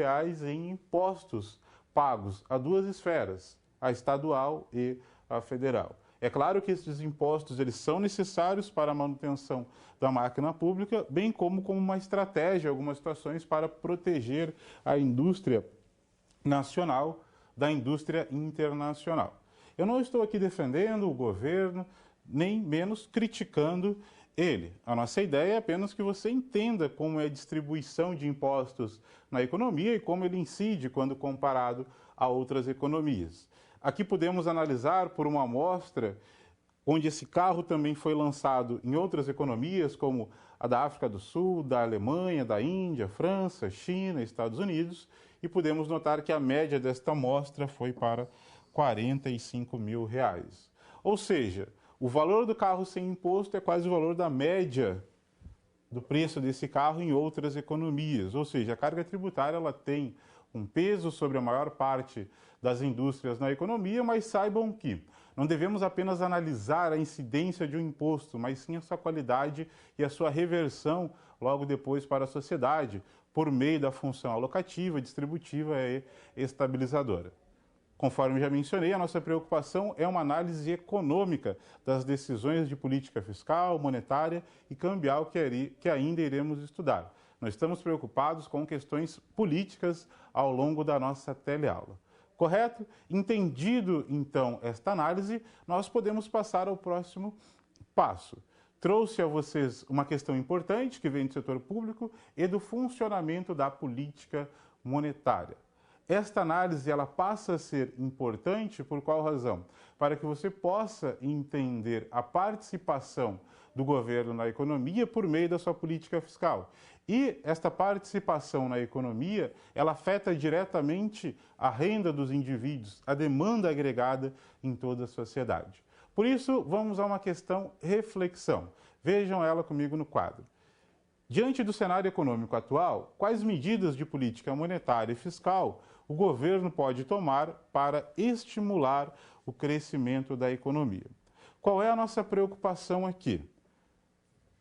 em impostos pagos a duas esferas, a estadual e a federal. É claro que esses impostos eles são necessários para a manutenção da máquina pública, bem como uma estratégia, em algumas situações, para proteger a indústria nacional da indústria internacional. Eu não estou aqui defendendo o governo, nem menos criticando ele. A nossa ideia é apenas que você entenda como é a distribuição de impostos na economia e como ele incide quando comparado a outras economias. Aqui podemos analisar por uma amostra onde esse carro também foi lançado em outras economias, como a da África do Sul, da Alemanha, da Índia, França, China, Estados Unidos, e podemos notar que a média desta amostra foi para R$ 45 mil. Ou seja, o valor do carro sem imposto é quase o valor da média do preço desse carro em outras economias. Ou seja, a carga tributária ela tem um peso sobre a maior parte das indústrias na economia, mas saibam que não devemos apenas analisar a incidência de um imposto, mas sim a sua qualidade e a sua reversão logo depois para a sociedade, por meio da função alocativa, distributiva e estabilizadora. Conforme já mencionei, a nossa preocupação é uma análise econômica das decisões de política fiscal, monetária e cambial que ainda iremos estudar. Nós estamos preocupados com questões políticas ao longo da nossa teleaula. Correto? Entendido, então, esta análise, nós podemos passar ao próximo passo. Trouxe a vocês uma questão importante que vem do setor público e do funcionamento da política monetária. Esta análise ela passa a ser importante por qual razão? Para que você possa entender a participação do governo na economia por meio da sua política fiscal. E esta participação na economia, ela afeta diretamente a renda dos indivíduos, a demanda agregada em toda a sociedade. Por isso, vamos a uma questão reflexão. Vejam ela comigo no quadro. Diante do cenário econômico atual, quais medidas de política monetária e fiscal o governo pode tomar para estimular o crescimento da economia? Qual é a nossa preocupação aqui?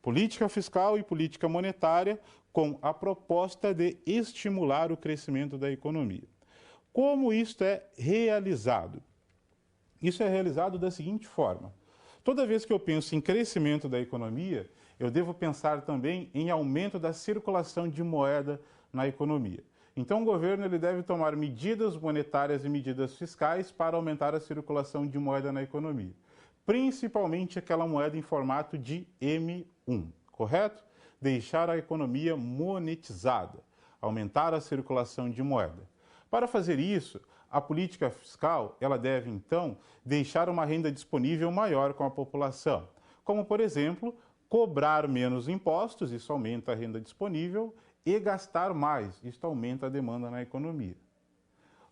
Política fiscal e política monetária com a proposta de estimular o crescimento da economia. Como isto é realizado? Isso é realizado da seguinte forma. Toda vez que eu penso em crescimento da economia, eu devo pensar também em aumento da circulação de moeda na economia. Então, o governo ele deve tomar medidas monetárias e medidas fiscais para aumentar a circulação de moeda na economia, principalmente aquela moeda em formato de M1, correto? Deixar a economia monetizada, aumentar a circulação de moeda. Para fazer isso, a política fiscal ela deve, então, deixar uma renda disponível maior com a população, como, por exemplo, cobrar menos impostos, isso aumenta a renda disponível, e gastar mais, isso aumenta a demanda na economia.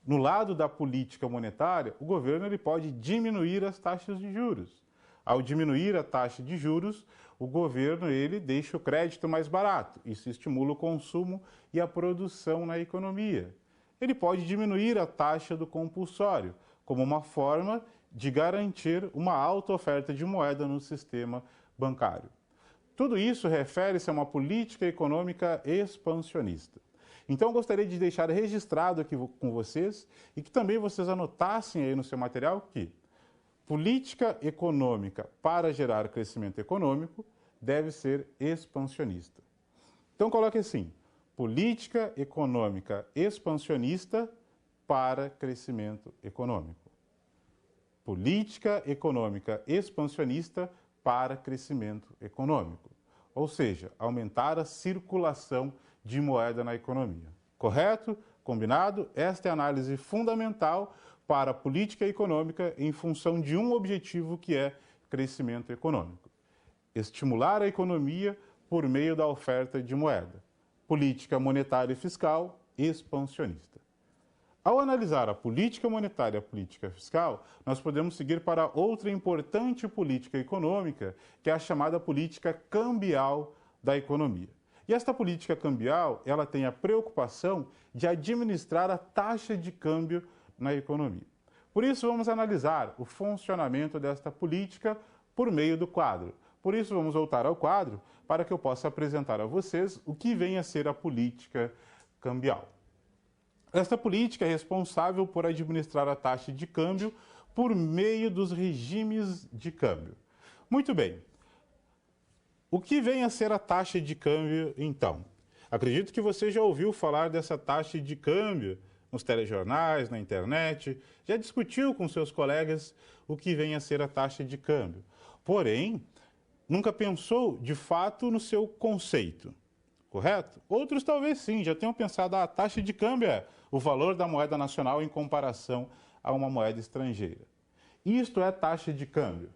No lado da política monetária, o governo ele pode diminuir as taxas de juros. Ao diminuir a taxa de juros, o governo ele deixa o crédito mais barato, isso estimula o consumo e a produção na economia. Ele pode diminuir a taxa do compulsório, como uma forma de garantir uma alta oferta de moeda no sistema bancário. Tudo isso refere-se a uma política econômica expansionista. Então, eu gostaria de deixar registrado aqui com vocês e que também vocês anotassem aí no seu material que política econômica para gerar crescimento econômico deve ser expansionista. Então, coloque assim, política econômica expansionista para crescimento econômico. Política econômica expansionista para crescimento econômico. Ou seja, aumentar a circulação de moeda na economia. Correto? Combinado? Esta é a análise fundamental para a política econômica em função de um objetivo que é crescimento econômico. Estimular a economia por meio da oferta de moeda. Política monetária e fiscal expansionista. Ao analisar a política monetária e a política fiscal, nós podemos seguir para outra importante política econômica, que é a chamada política cambial da economia. E esta política cambial, ela tem a preocupação de administrar a taxa de câmbio na economia. Por isso, vamos analisar o funcionamento desta política por meio do quadro. Por isso, vamos voltar ao quadro para que eu possa apresentar a vocês o que vem a ser a política cambial. Esta política é responsável por administrar a taxa de câmbio por meio dos regimes de câmbio. Muito bem. O que vem a ser a taxa de câmbio, então? Acredito que você já ouviu falar dessa taxa de câmbio nos telejornais, na internet, já discutiu com seus colegas o que vem a ser a taxa de câmbio. Porém, nunca pensou de fato no seu conceito, correto? Outros talvez sim, já tenham pensado, a taxa de câmbio é o valor da moeda nacional em comparação a uma moeda estrangeira. Isto é taxa de câmbio.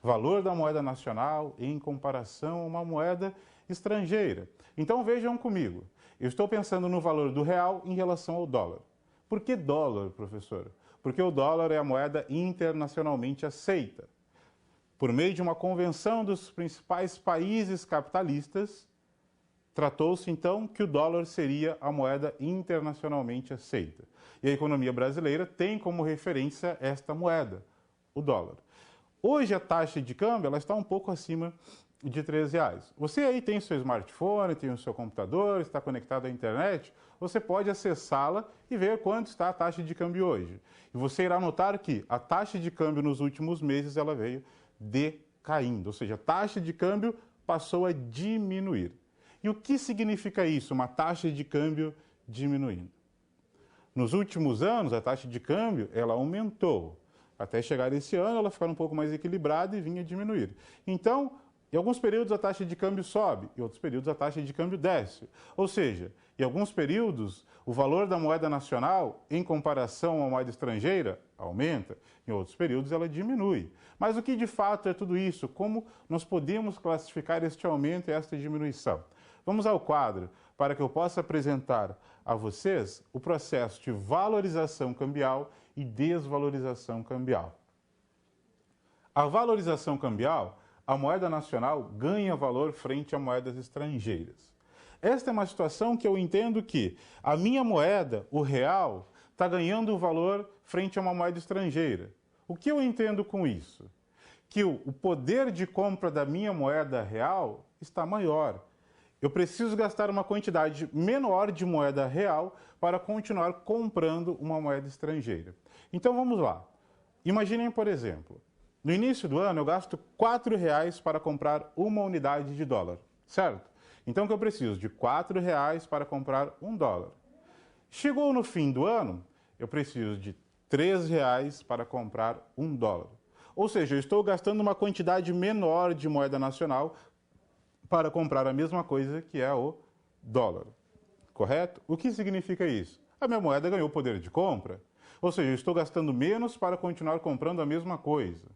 Valor da moeda nacional em comparação a uma moeda estrangeira. Então vejam comigo, eu estou pensando no valor do real em relação ao dólar. Por que dólar, professor? Porque o dólar é a moeda internacionalmente aceita. Por meio de uma convenção dos principais países capitalistas, tratou-se então que o dólar seria a moeda internacionalmente aceita. E a economia brasileira tem como referência esta moeda, o dólar. Hoje a taxa de câmbio ela está um pouco acima de R$13. Você aí tem o seu smartphone, tem o seu computador, está conectado à internet, você pode acessá-la e ver quanto está a taxa de câmbio hoje. E você irá notar que a taxa de câmbio nos últimos meses ela veio decaindo, ou seja, a taxa de câmbio passou a diminuir. E o que significa isso, uma taxa de câmbio diminuindo? Nos últimos anos, a taxa de câmbio ela aumentou. Até chegar esse ano, ela ficar um pouco mais equilibrada e vinha diminuir. Então, em alguns períodos a taxa de câmbio sobe, em outros períodos a taxa de câmbio desce. Ou seja, em alguns períodos, o valor da moeda nacional, em comparação à moeda estrangeira, aumenta. Em outros períodos, ela diminui. Mas o que de fato é tudo isso? Como nós podemos classificar este aumento e esta diminuição? Vamos ao quadro para que eu possa apresentar a vocês o processo de valorização cambial e desvalorização cambial. A valorização cambial, a moeda nacional ganha valor frente a moedas estrangeiras. Esta é uma situação que eu entendo que a minha moeda, o real, está ganhando valor frente a uma moeda estrangeira. O que eu entendo com isso? Que o poder de compra da minha moeda real está maior. Eu preciso gastar uma quantidade menor de moeda real para continuar comprando uma moeda estrangeira. Então vamos lá. Imaginem, por exemplo, no início do ano eu gasto R$ 4 para comprar uma unidade de dólar, certo? Então que eu preciso de R$ 4 para comprar um dólar. Chegou no fim do ano, eu preciso de R$ 3 para comprar um dólar. Ou seja, eu estou gastando uma quantidade menor de moeda nacional para comprar a mesma coisa que é o dólar. Correto? O que significa isso? A minha moeda ganhou poder de compra. Ou seja, eu estou gastando menos para continuar comprando a mesma coisa.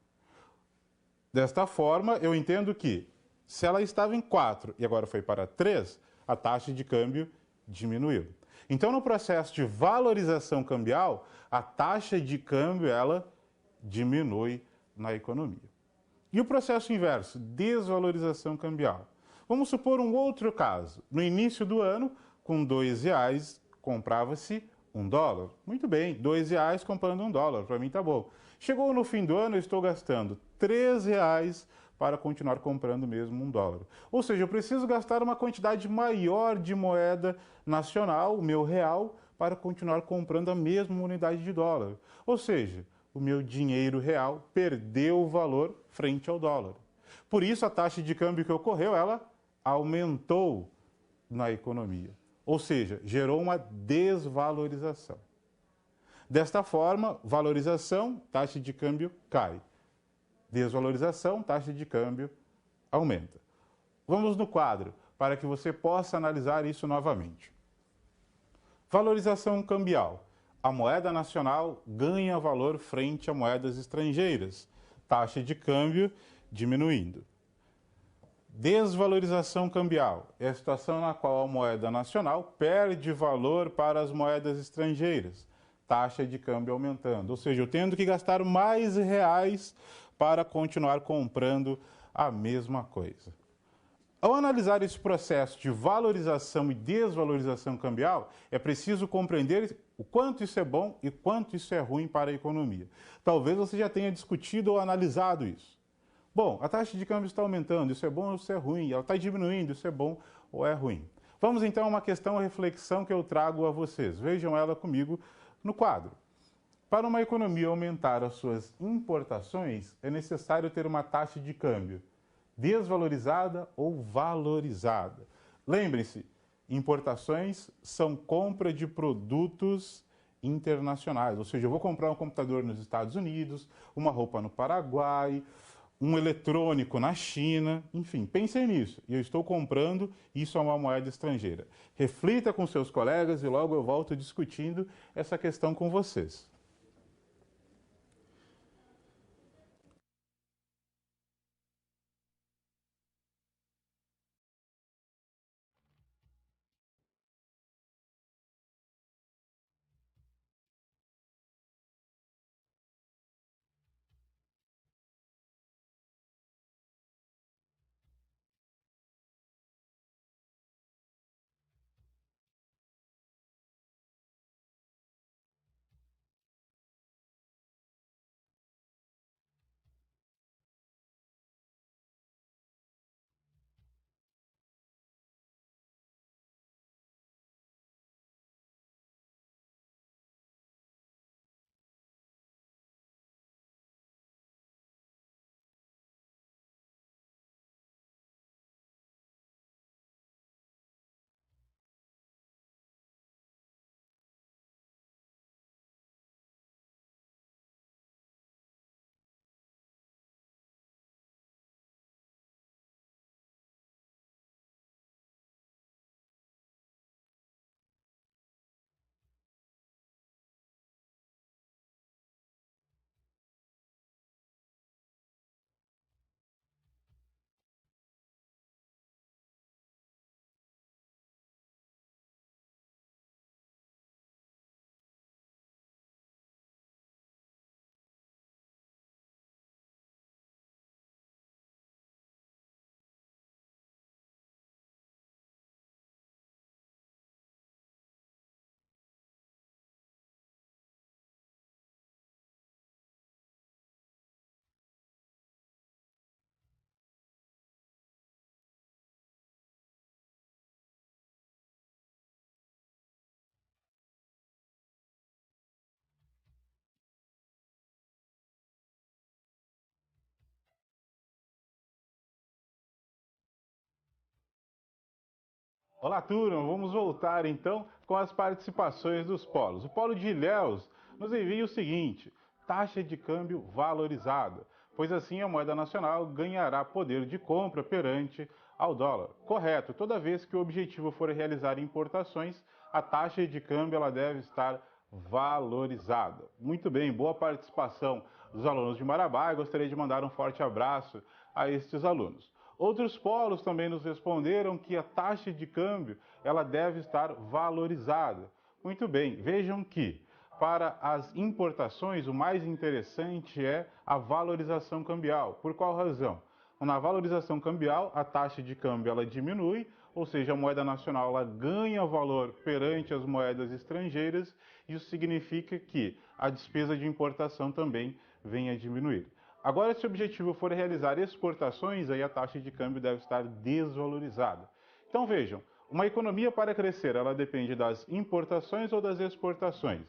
Desta forma, eu entendo que se ela estava em 4 e agora foi para 3, a taxa de câmbio diminuiu. Então, no processo de valorização cambial, a taxa de câmbio ela diminui na economia. E o processo inverso, desvalorização cambial. Vamos supor um outro caso. No início do ano, com R$ 2, comprava-se um dólar. Muito bem, R$ 2 comprando um dólar, para mim tá bom. Chegou no fim do ano, eu estou gastando R$ 3 para continuar comprando mesmo um dólar. Ou seja, eu preciso gastar uma quantidade maior de moeda nacional, o meu real, para continuar comprando a mesma unidade de dólar. Ou seja, o meu dinheiro real perdeu valor frente ao dólar. Por isso, a taxa de câmbio que ocorreu, ela aumentou na economia. Ou seja, gerou uma desvalorização. Desta forma, valorização, taxa de câmbio cai. Desvalorização, taxa de câmbio aumenta. Vamos no quadro para que você possa analisar isso novamente. Valorização cambial. A moeda nacional ganha valor frente a moedas estrangeiras. Taxa de câmbio diminuindo. Desvalorização cambial é a situação na qual a moeda nacional perde valor para as moedas estrangeiras. Taxa de câmbio aumentando. Ou seja, eu tendo que gastar mais reais para continuar comprando a mesma coisa. Ao analisar esse processo de valorização e desvalorização cambial, é preciso compreender o quanto isso é bom e quanto isso é ruim para a economia. Talvez você já tenha discutido ou analisado isso. Bom, a taxa de câmbio está aumentando, isso é bom ou isso é ruim? Ela está diminuindo, isso é bom ou é ruim? Vamos então a uma questão, a reflexão que eu trago a vocês. Vejam ela comigo no quadro. Para uma economia aumentar as suas importações, é necessário ter uma taxa de câmbio desvalorizada ou valorizada. Lembrem-se, importações são compra de produtos internacionais, ou seja, eu vou comprar um computador nos Estados Unidos, uma roupa no Paraguai, um eletrônico na China, enfim, pensem nisso. E eu estou comprando, isso é uma moeda estrangeira. Reflita com seus colegas e logo eu volto discutindo essa questão com vocês. Olá, turma! Vamos voltar então com as participações dos polos. O polo de Ilhéus nos envia o seguinte: taxa de câmbio valorizada, pois assim a moeda nacional ganhará poder de compra perante ao dólar. Correto, toda vez que o objetivo for realizar importações, a taxa de câmbio ela deve estar valorizada. Muito bem, boa participação dos alunos de Marabá. Eu gostaria de mandar um forte abraço a estes alunos. Outros polos também nos responderam que a taxa de câmbio ela deve estar valorizada. Muito bem, vejam que para as importações o mais interessante é a valorização cambial. Por qual razão? Na valorização cambial, a taxa de câmbio ela diminui, ou seja, a moeda nacional ela ganha valor perante as moedas estrangeiras. Isso significa que a despesa de importação também vem a diminuir. Agora, se o objetivo for realizar exportações, aí a taxa de câmbio deve estar desvalorizada. Então vejam, uma economia para crescer, ela depende das importações ou das exportações.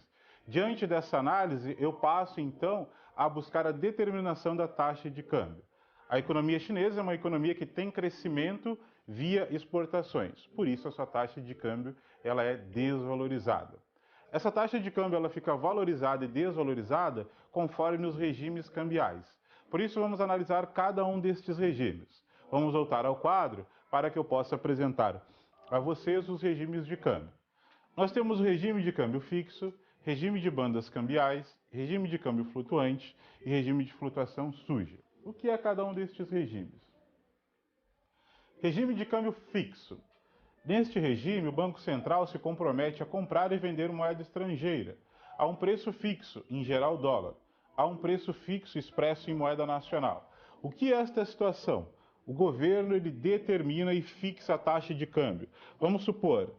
Diante dessa análise, eu passo então a buscar a determinação da taxa de câmbio. A economia chinesa é uma economia que tem crescimento via exportações, por isso a sua taxa de câmbio ela é desvalorizada. Essa taxa de câmbio ela fica valorizada e desvalorizada conforme os regimes cambiais. Por isso vamos analisar cada um destes regimes. Vamos voltar ao quadro para que eu possa apresentar a vocês os regimes de câmbio. Nós temos o regime de câmbio fixo, regime de bandas cambiais, regime de câmbio flutuante e regime de flutuação suja. O que é cada um destes regimes? Regime de câmbio fixo. Neste regime, o Banco Central se compromete a comprar e vender moeda estrangeira a um preço fixo, em geral dólar, a um preço fixo expresso em moeda nacional. O que é esta situação? O governo ele determina e fixa a taxa de câmbio. Vamos supor,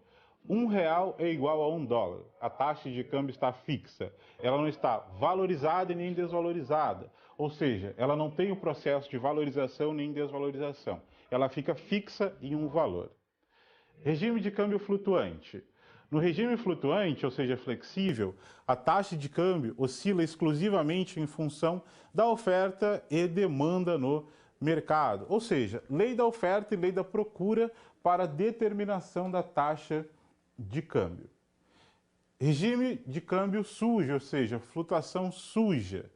R$1 é igual a $1. A taxa de câmbio está fixa. Ela não está valorizada e nem desvalorizada. Ou seja, ela não tem o processo de valorização nem desvalorização. Ela fica fixa em um valor. Regime de câmbio flutuante. No regime flutuante, ou seja, flexível, a taxa de câmbio oscila exclusivamente em função da oferta e demanda no mercado. Ou seja, lei da oferta e lei da procura para a determinação da taxa de câmbio. Regime de câmbio sujo, ou seja, flutuação suja.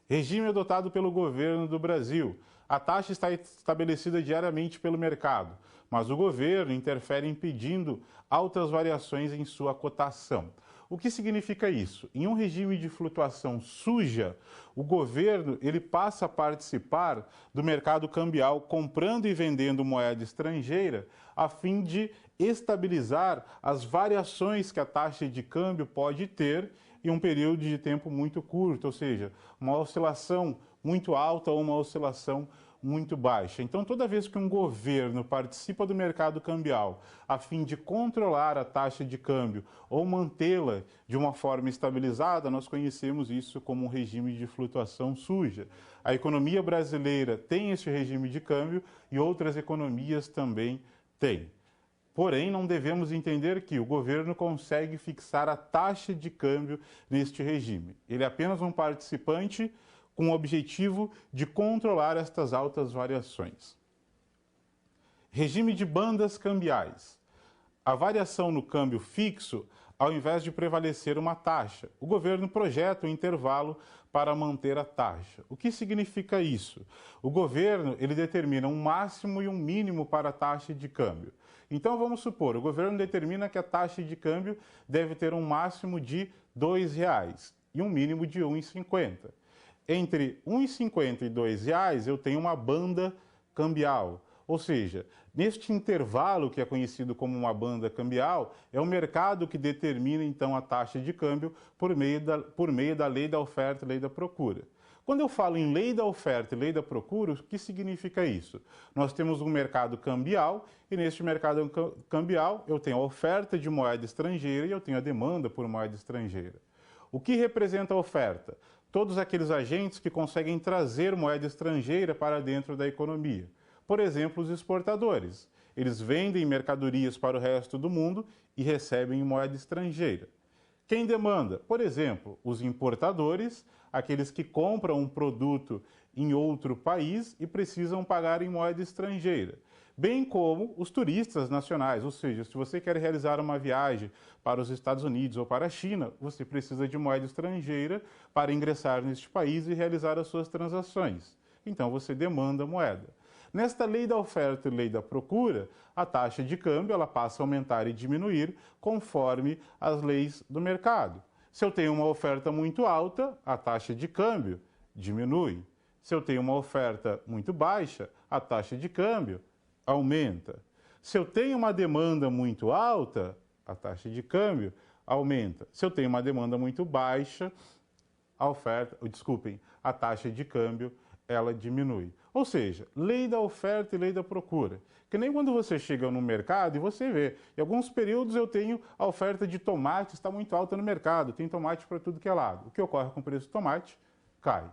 Regime adotado pelo governo do Brasil. A taxa está estabelecida diariamente pelo mercado, mas o governo interfere impedindo altas variações em sua cotação. O que significa isso? Em um regime de flutuação suja, o governo ele passa a participar do mercado cambial comprando e vendendo moeda estrangeira a fim de estabilizar as variações que a taxa de câmbio pode ter em um período de tempo muito curto, ou seja, uma oscilação muito alta ou uma oscilação muito baixa. Então, toda vez que um governo participa do mercado cambial a fim de controlar a taxa de câmbio ou mantê-la de uma forma estabilizada, nós conhecemos isso como um regime de flutuação suja. A economia brasileira tem esse regime de câmbio e outras economias também têm. Porém, não devemos entender que o governo consegue fixar a taxa de câmbio neste regime. Ele é apenas um participante com o objetivo de controlar estas altas variações. Regime de bandas cambiais. A variação no câmbio fixo, ao invés de prevalecer uma taxa, o governo projeta um intervalo para manter a taxa. O que significa isso? O governo ele determina um máximo e um mínimo para a taxa de câmbio. Então vamos supor, o governo determina que a taxa de câmbio deve ter um máximo de R$2 e um mínimo de 1,50. Entre 1,50 e R$2 eu tenho uma banda cambial. Ou seja, neste intervalo, que é conhecido como uma banda cambial, é o mercado que determina então a taxa de câmbio por meio da lei da oferta e lei da procura. Quando eu falo em lei da oferta e lei da procura, o que significa isso? Nós temos um mercado cambial e neste mercado cambial eu tenho a oferta de moeda estrangeira e eu tenho a demanda por moeda estrangeira. O que representa a oferta? Todos aqueles agentes que conseguem trazer moeda estrangeira para dentro da economia. Por exemplo, os exportadores. Eles vendem mercadorias para o resto do mundo e recebem moeda estrangeira. Quem demanda? Por exemplo, os importadores, aqueles que compram um produto em outro país e precisam pagar em moeda estrangeira. bem como os turistas nacionais, ou seja, se você quer realizar uma viagem para os Estados Unidos ou para a China, você precisa de moeda estrangeira para ingressar neste país e realizar as suas transações. Então você demanda moeda. Nesta lei da oferta e lei da procura, a taxa de câmbio ela passa a aumentar e diminuir conforme as leis do mercado. Se eu tenho uma oferta muito alta, a taxa de câmbio diminui. Se eu tenho uma oferta muito baixa, a taxa de câmbio aumenta. Se eu tenho uma demanda muito alta, a taxa de câmbio aumenta. Se eu tenho uma demanda muito baixa, a taxa de câmbio ela diminui. Ou seja, lei da oferta e lei da procura. Que nem quando você chega no mercado e você vê, em alguns períodos eu tenho a oferta de tomate está muito alta no mercado, tem tomate para tudo que é lado. O que ocorre com o preço do tomate? Cai.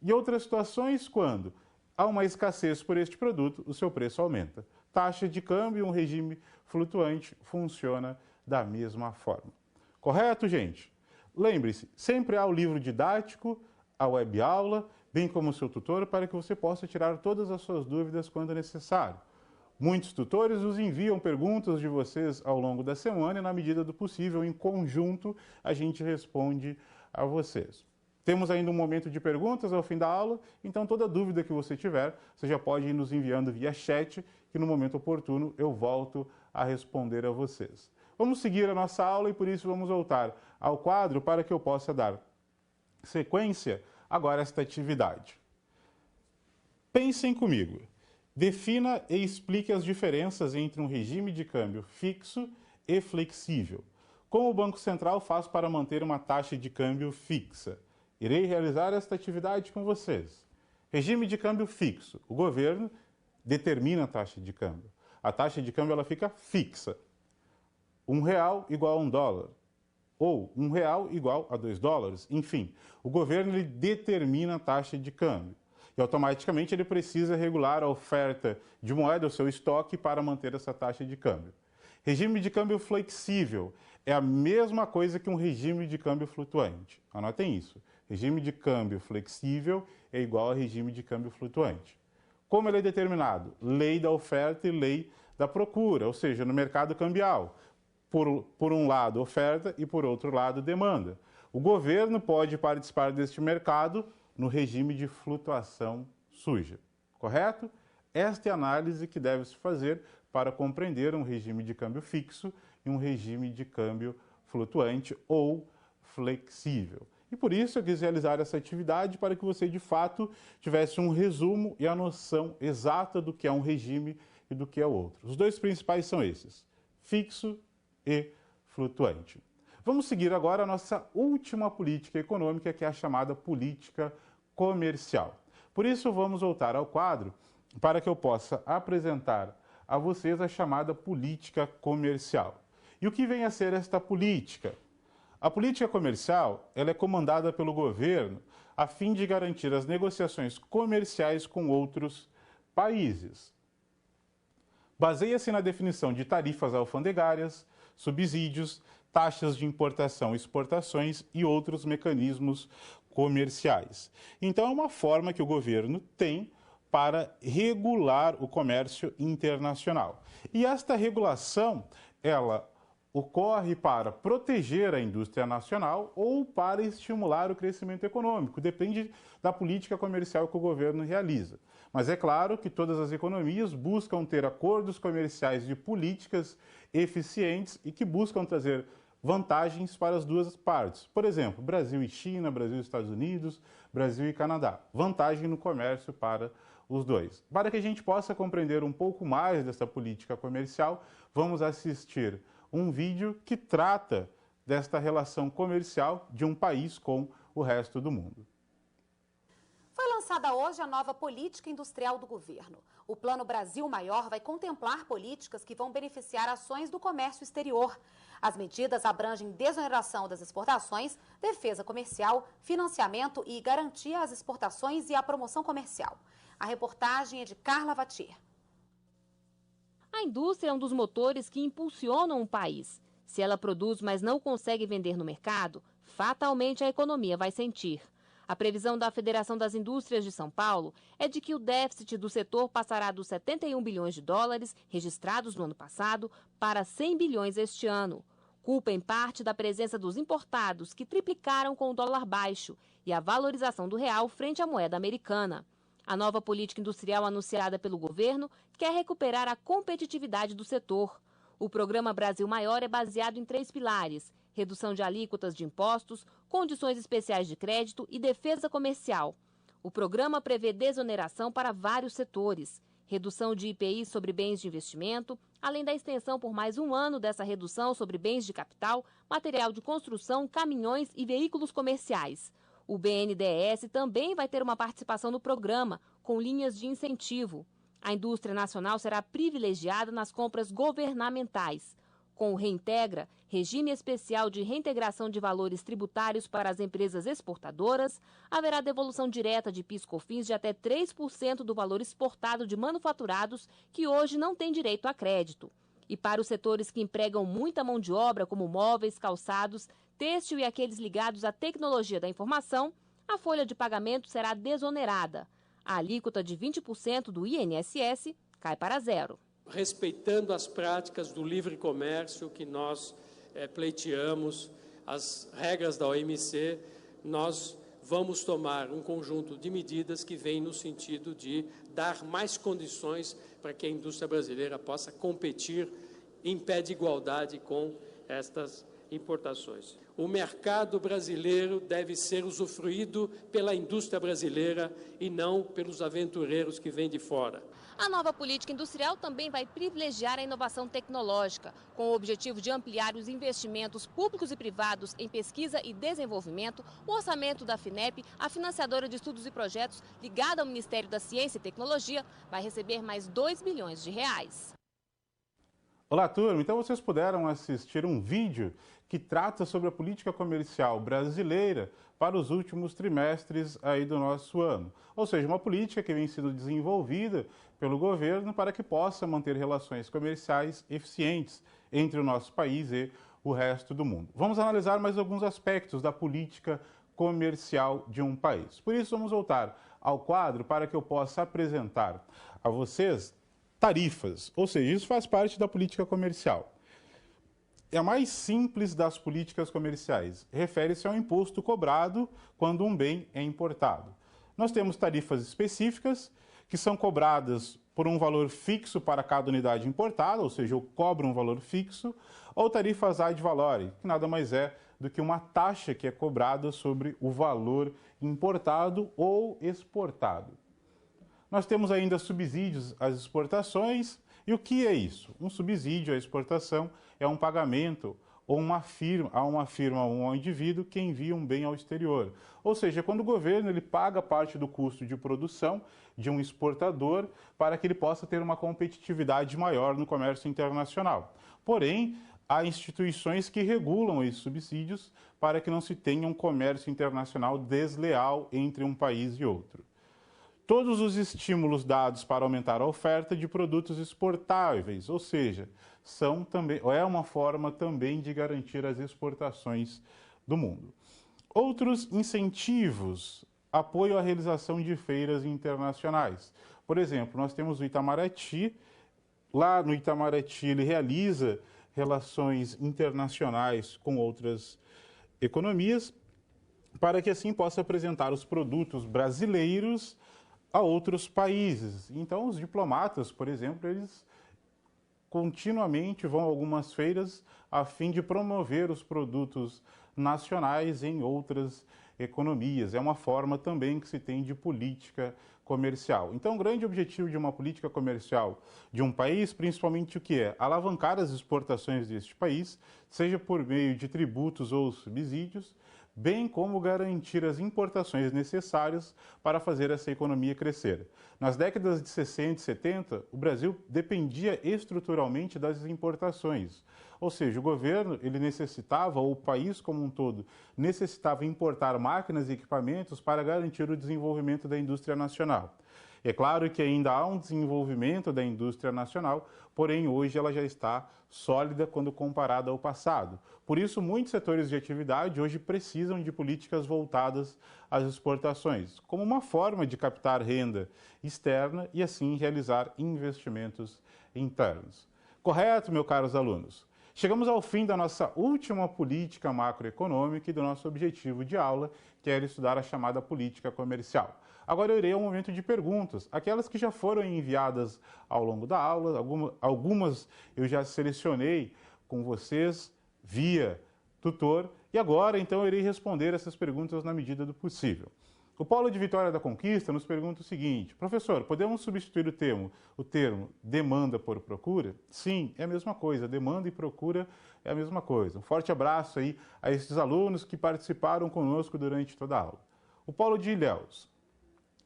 E outras situações, quando há uma escassez por este produto, o seu preço aumenta. Taxa de câmbio e um regime flutuante funciona da mesma forma. Correto, gente? Lembre-se, sempre há o livro didático, a web aula, bem como o seu tutor, para que você possa tirar todas as suas dúvidas quando necessário. Muitos tutores nos enviam perguntas de vocês ao longo da semana e, na medida do possível, em conjunto, a gente responde a vocês. Temos ainda um momento de perguntas ao fim da aula, então toda dúvida que você tiver, você já pode ir nos enviando via chat, que no momento oportuno eu volto a responder a vocês. Vamos seguir a nossa aula e por isso vamos voltar ao quadro para que eu possa dar sequência agora a esta atividade. Pensem comigo. Defina e explique as diferenças entre um regime de câmbio fixo e flexível. Como o Banco Central faz para manter uma taxa de câmbio fixa? Irei realizar esta atividade com vocês. Regime de câmbio fixo. O governo determina a taxa de câmbio. A taxa de câmbio ela fica fixa. R$1 igual a $1. Ou R$1 igual a $2. Enfim, o governo ele determina a taxa de câmbio. E automaticamente ele precisa regular a oferta de moeda, o seu estoque, para manter essa taxa de câmbio. Regime de câmbio flexível é a mesma coisa que um regime de câmbio flutuante. Anotem isso. Regime de câmbio flexível é igual a regime de câmbio flutuante. Como ele é determinado? Lei da oferta e lei da procura, ou seja, no mercado cambial. Por um lado, oferta e por outro lado, demanda. O governo pode participar deste mercado no regime de flutuação suja, correto? Esta é a análise que deve-se fazer para compreender um regime de câmbio fixo e um regime de câmbio flutuante ou flexível. E por isso eu quis realizar essa atividade para que você, de fato, tivesse um resumo e a noção exata do que é um regime e do que é o outro. Os dois principais são esses, fixo e flutuante. Vamos seguir agora a nossa última política econômica, que é a chamada política comercial. Por isso, vamos voltar ao quadro para que eu possa apresentar a vocês a chamada política comercial. E o que vem a ser esta política? A política comercial ela é comandada pelo governo a fim de garantir as negociações comerciais com outros países. Baseia-se na definição de tarifas alfandegárias, subsídios, taxas de importação e exportações e outros mecanismos comerciais. Então, é uma forma que o governo tem para regular o comércio internacional. E esta regulação, ela ocorre para proteger a indústria nacional ou para estimular o crescimento econômico. Depende da política comercial que o governo realiza. Mas é claro que todas as economias buscam ter acordos comerciais de políticas eficientes e que buscam trazer vantagens para as duas partes. Por exemplo, Brasil e China, Brasil e Estados Unidos, Brasil e Canadá. Vantagem no comércio para os dois. Para que a gente possa compreender um pouco mais dessa política comercial, vamos assistir um vídeo que trata desta relação comercial de um país com o resto do mundo. Foi lançada hoje a nova política industrial do governo. O Plano Brasil Maior vai contemplar políticas que vão beneficiar ações do comércio exterior. As medidas abrangem desoneração das exportações, defesa comercial, financiamento e garantia às exportações e à promoção comercial. A reportagem é de Carla Vatir. A indústria é um dos motores que impulsionam um país. Se ela produz, mas não consegue vender no mercado, fatalmente a economia vai sentir. A previsão da Federação das Indústrias de São Paulo é de que o déficit do setor passará dos 71 bilhões de dólares registrados no ano passado para 100 bilhões este ano. Culpa em parte da presença dos importados, que triplicaram com o dólar baixo, e a valorização do real frente à moeda americana. A nova política industrial anunciada pelo governo quer recuperar a competitividade do setor. O Programa Brasil Maior é baseado em 3 pilares: redução de alíquotas de impostos, condições especiais de crédito e defesa comercial. O programa prevê desoneração para vários setores, redução de IPI sobre bens de investimento, além da extensão por mais um ano dessa redução sobre bens de capital, material de construção, caminhões e veículos comerciais. O BNDES também vai ter uma participação no programa, com linhas de incentivo. A indústria nacional será privilegiada nas compras governamentais. Com o Reintegra, regime especial de reintegração de valores tributários para as empresas exportadoras, haverá devolução direta de PIS/COFINS de até 3% do valor exportado de manufaturados que hoje não tem direito a crédito. E para os setores que empregam muita mão de obra, como móveis, calçados, têxtil e aqueles ligados à tecnologia da informação, a folha de pagamento será desonerada. A alíquota de 20% do INSS cai para zero. Respeitando as práticas do livre comércio que nós pleiteamos, as regras da OMC, nós vamos tomar um conjunto de medidas que vem no sentido de dar mais condições para que a indústria brasileira possa competir em pé de igualdade com estas importações. O mercado brasileiro deve ser usufruído pela indústria brasileira e não pelos aventureiros que vêm de fora. A nova política industrial também vai privilegiar a inovação tecnológica, com o objetivo de ampliar os investimentos públicos e privados em pesquisa e desenvolvimento. O orçamento da FINEP, a financiadora de estudos e projetos ligada ao Ministério da Ciência e Tecnologia, vai receber mais 2 bilhões de reais. Olá, turma! Então vocês puderam assistir um vídeo que trata sobre a política comercial brasileira para os últimos trimestres aí do nosso ano. Ou seja, uma política que vem sendo desenvolvida pelo governo para que possa manter relações comerciais eficientes entre o nosso país e o resto do mundo. Vamos analisar mais alguns aspectos da política comercial de um país. Por isso, vamos voltar ao quadro para que eu possa apresentar a vocês tarifas, ou seja, isso faz parte da política comercial. É a mais simples das políticas comerciais, refere-se ao imposto cobrado quando um bem é importado. Nós temos tarifas específicas, que são cobradas por um valor fixo para cada unidade importada, ou seja, eu cobro um valor fixo, ou tarifas ad valorem, que nada mais é do que uma taxa que é cobrada sobre o valor importado ou exportado. Nós temos ainda subsídios às exportações. E o que é isso? Um subsídio à exportação é um pagamento ou a uma firma ou a um indivíduo que envia um bem ao exterior. Ou seja, quando o governo ele paga parte do custo de produção de um exportador para que ele possa ter uma competitividade maior no comércio internacional. Porém, há instituições que regulam esses subsídios para que não se tenha um comércio internacional desleal entre um país e outro. Todos os estímulos dados para aumentar a oferta de produtos exportáveis, ou seja, é uma forma também de garantir as exportações do mundo. Outros incentivos, apoio à realização de feiras internacionais. Por exemplo, nós temos o Itamaraty. Lá no Itamaraty ele realiza relações internacionais com outras economias para que assim possa apresentar os produtos brasileiros a outros países. Então, os diplomatas, por exemplo, eles continuamente vão a algumas feiras a fim de promover os produtos nacionais em outras economias. É uma forma também que se tem de política comercial. Então, o grande objetivo de uma política comercial de um país, principalmente o que é? Alavancar as exportações deste país, seja por meio de tributos ou subsídios, bem como garantir as importações necessárias para fazer essa economia crescer. Nas décadas de 60 e 70, o Brasil dependia estruturalmente das importações. Ou seja, o governo ele necessitava, ou o país como um todo, necessitava importar máquinas e equipamentos para garantir o desenvolvimento da indústria nacional. É claro que ainda há um desenvolvimento da indústria nacional, porém hoje ela já está sólida quando comparada ao passado. Por isso, muitos setores de atividade hoje precisam de políticas voltadas às exportações, como uma forma de captar renda externa e assim realizar investimentos internos. Correto, meus caros alunos? Chegamos ao fim da nossa última política macroeconômica e do nosso objetivo de aula, que era estudar a chamada política comercial. Agora eu irei ao momento de perguntas, aquelas que já foram enviadas ao longo da aula, algumas eu já selecionei com vocês via tutor, e agora então eu irei responder essas perguntas na medida do possível. O Polo de Vitória da Conquista nos pergunta o seguinte: professor, podemos substituir o termo demanda por procura? Sim, é a mesma coisa, demanda e procura é a mesma coisa. Um forte abraço aí a esses alunos que participaram conosco durante toda a aula. O Polo de Ilhéus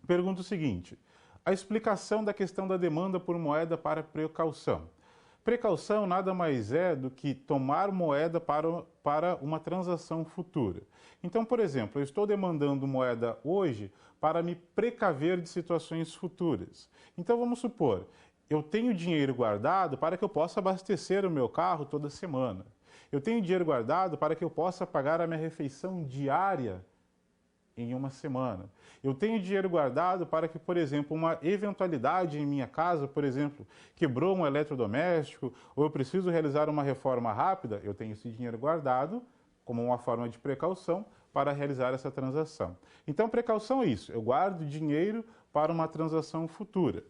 pergunta o seguinte: a explicação da questão da demanda por moeda para precaução. Precaução nada mais é do que tomar moeda para uma transação futura. Então, por exemplo, eu estou demandando moeda hoje para me precaver de situações futuras. Então, vamos supor, eu tenho dinheiro guardado para que eu possa abastecer o meu carro toda semana. Eu tenho dinheiro guardado para que eu possa pagar a minha refeição diária em uma semana. Eu tenho dinheiro guardado para que, por exemplo, uma eventualidade em minha casa, por exemplo, quebrou um eletrodoméstico ou eu preciso realizar uma reforma rápida, eu tenho esse dinheiro guardado como uma forma de precaução para realizar essa transação. Então, precaução é isso, eu guardo dinheiro para uma transação futura.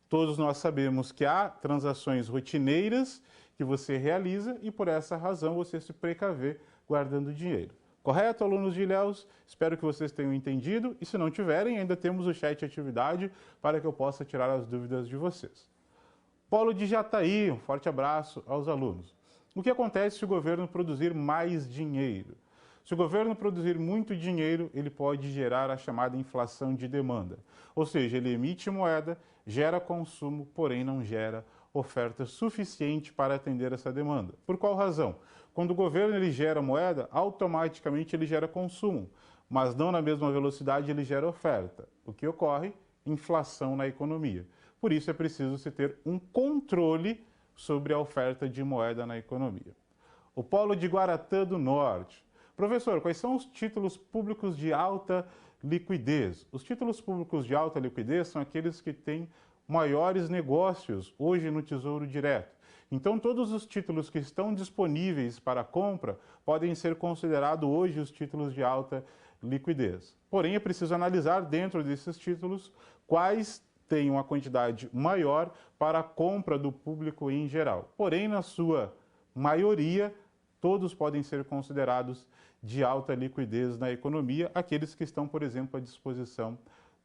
Todos nós sabemos que há transações rotineiras que você realiza e por essa razão você se precaver guardando dinheiro. Correto, alunos de Ilhéus? Espero que vocês tenham entendido e se não tiverem, ainda temos o chat atividade para que eu possa tirar as dúvidas de vocês. Polo de Jataí, um forte abraço aos alunos. O que acontece se o governo produzir mais dinheiro? Se o governo produzir muito dinheiro, ele pode gerar a chamada inflação de demanda. Ou seja, ele emite moeda, gera consumo, porém não gera oferta suficiente para atender essa demanda. Por qual razão? Quando o governo ele gera moeda, automaticamente ele gera consumo, mas não na mesma velocidade ele gera oferta. O que ocorre? Inflação na economia. Por isso é preciso se ter um controle sobre a oferta de moeda na economia. O Polo de Guaratã do Norte. Professor, quais são os títulos públicos de alta liquidez? Os títulos públicos de alta liquidez são aqueles que têm maiores negócios hoje no Tesouro Direto. Então, todos os títulos que estão disponíveis para compra podem ser considerados hoje os títulos de alta liquidez. Porém, é preciso analisar dentro desses títulos quais têm uma quantidade maior para a compra do público em geral. Porém, na sua maioria, todos podem ser considerados de alta liquidez na economia, aqueles que estão, por exemplo, à disposição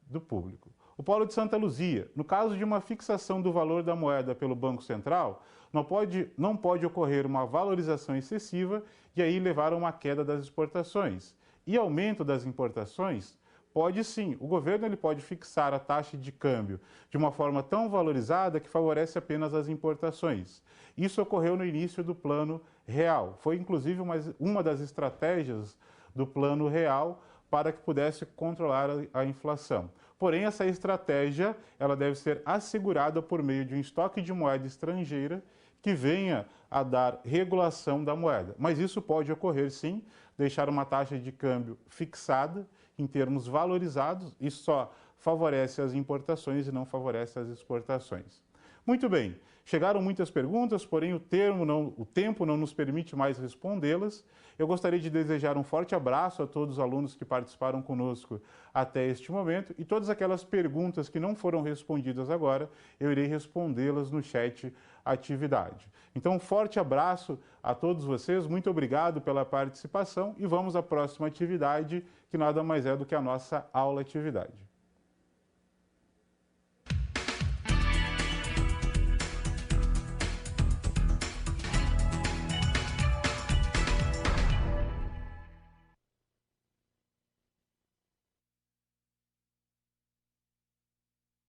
do público. O Polo de Santa Luzia, no caso de uma fixação do valor da moeda pelo Banco Central, não pode ocorrer uma valorização excessiva e aí levar a uma queda das exportações. E aumento das importações? Pode sim. O governo ele pode fixar a taxa de câmbio de uma forma tão valorizada que favorece apenas as importações. Isso ocorreu no início do Plano Real. Foi inclusive uma das estratégias do Plano Real para que pudesse controlar a inflação. Porém, essa estratégia ela deve ser assegurada por meio de um estoque de moeda estrangeira que venha a dar regulação da moeda. Mas isso pode ocorrer sim, deixar uma taxa de câmbio fixada em termos valorizados, isso só favorece as importações e não favorece as exportações. Muito bem, chegaram muitas perguntas, porém o tempo não nos permite mais respondê-las. Eu gostaria de desejar um forte abraço a todos os alunos que participaram conosco até este momento e todas aquelas perguntas que não foram respondidas agora, eu irei respondê-las no chat atividade. Então, um forte abraço a todos vocês, muito obrigado pela participação e vamos à próxima atividade, que nada mais é do que a nossa aula atividade.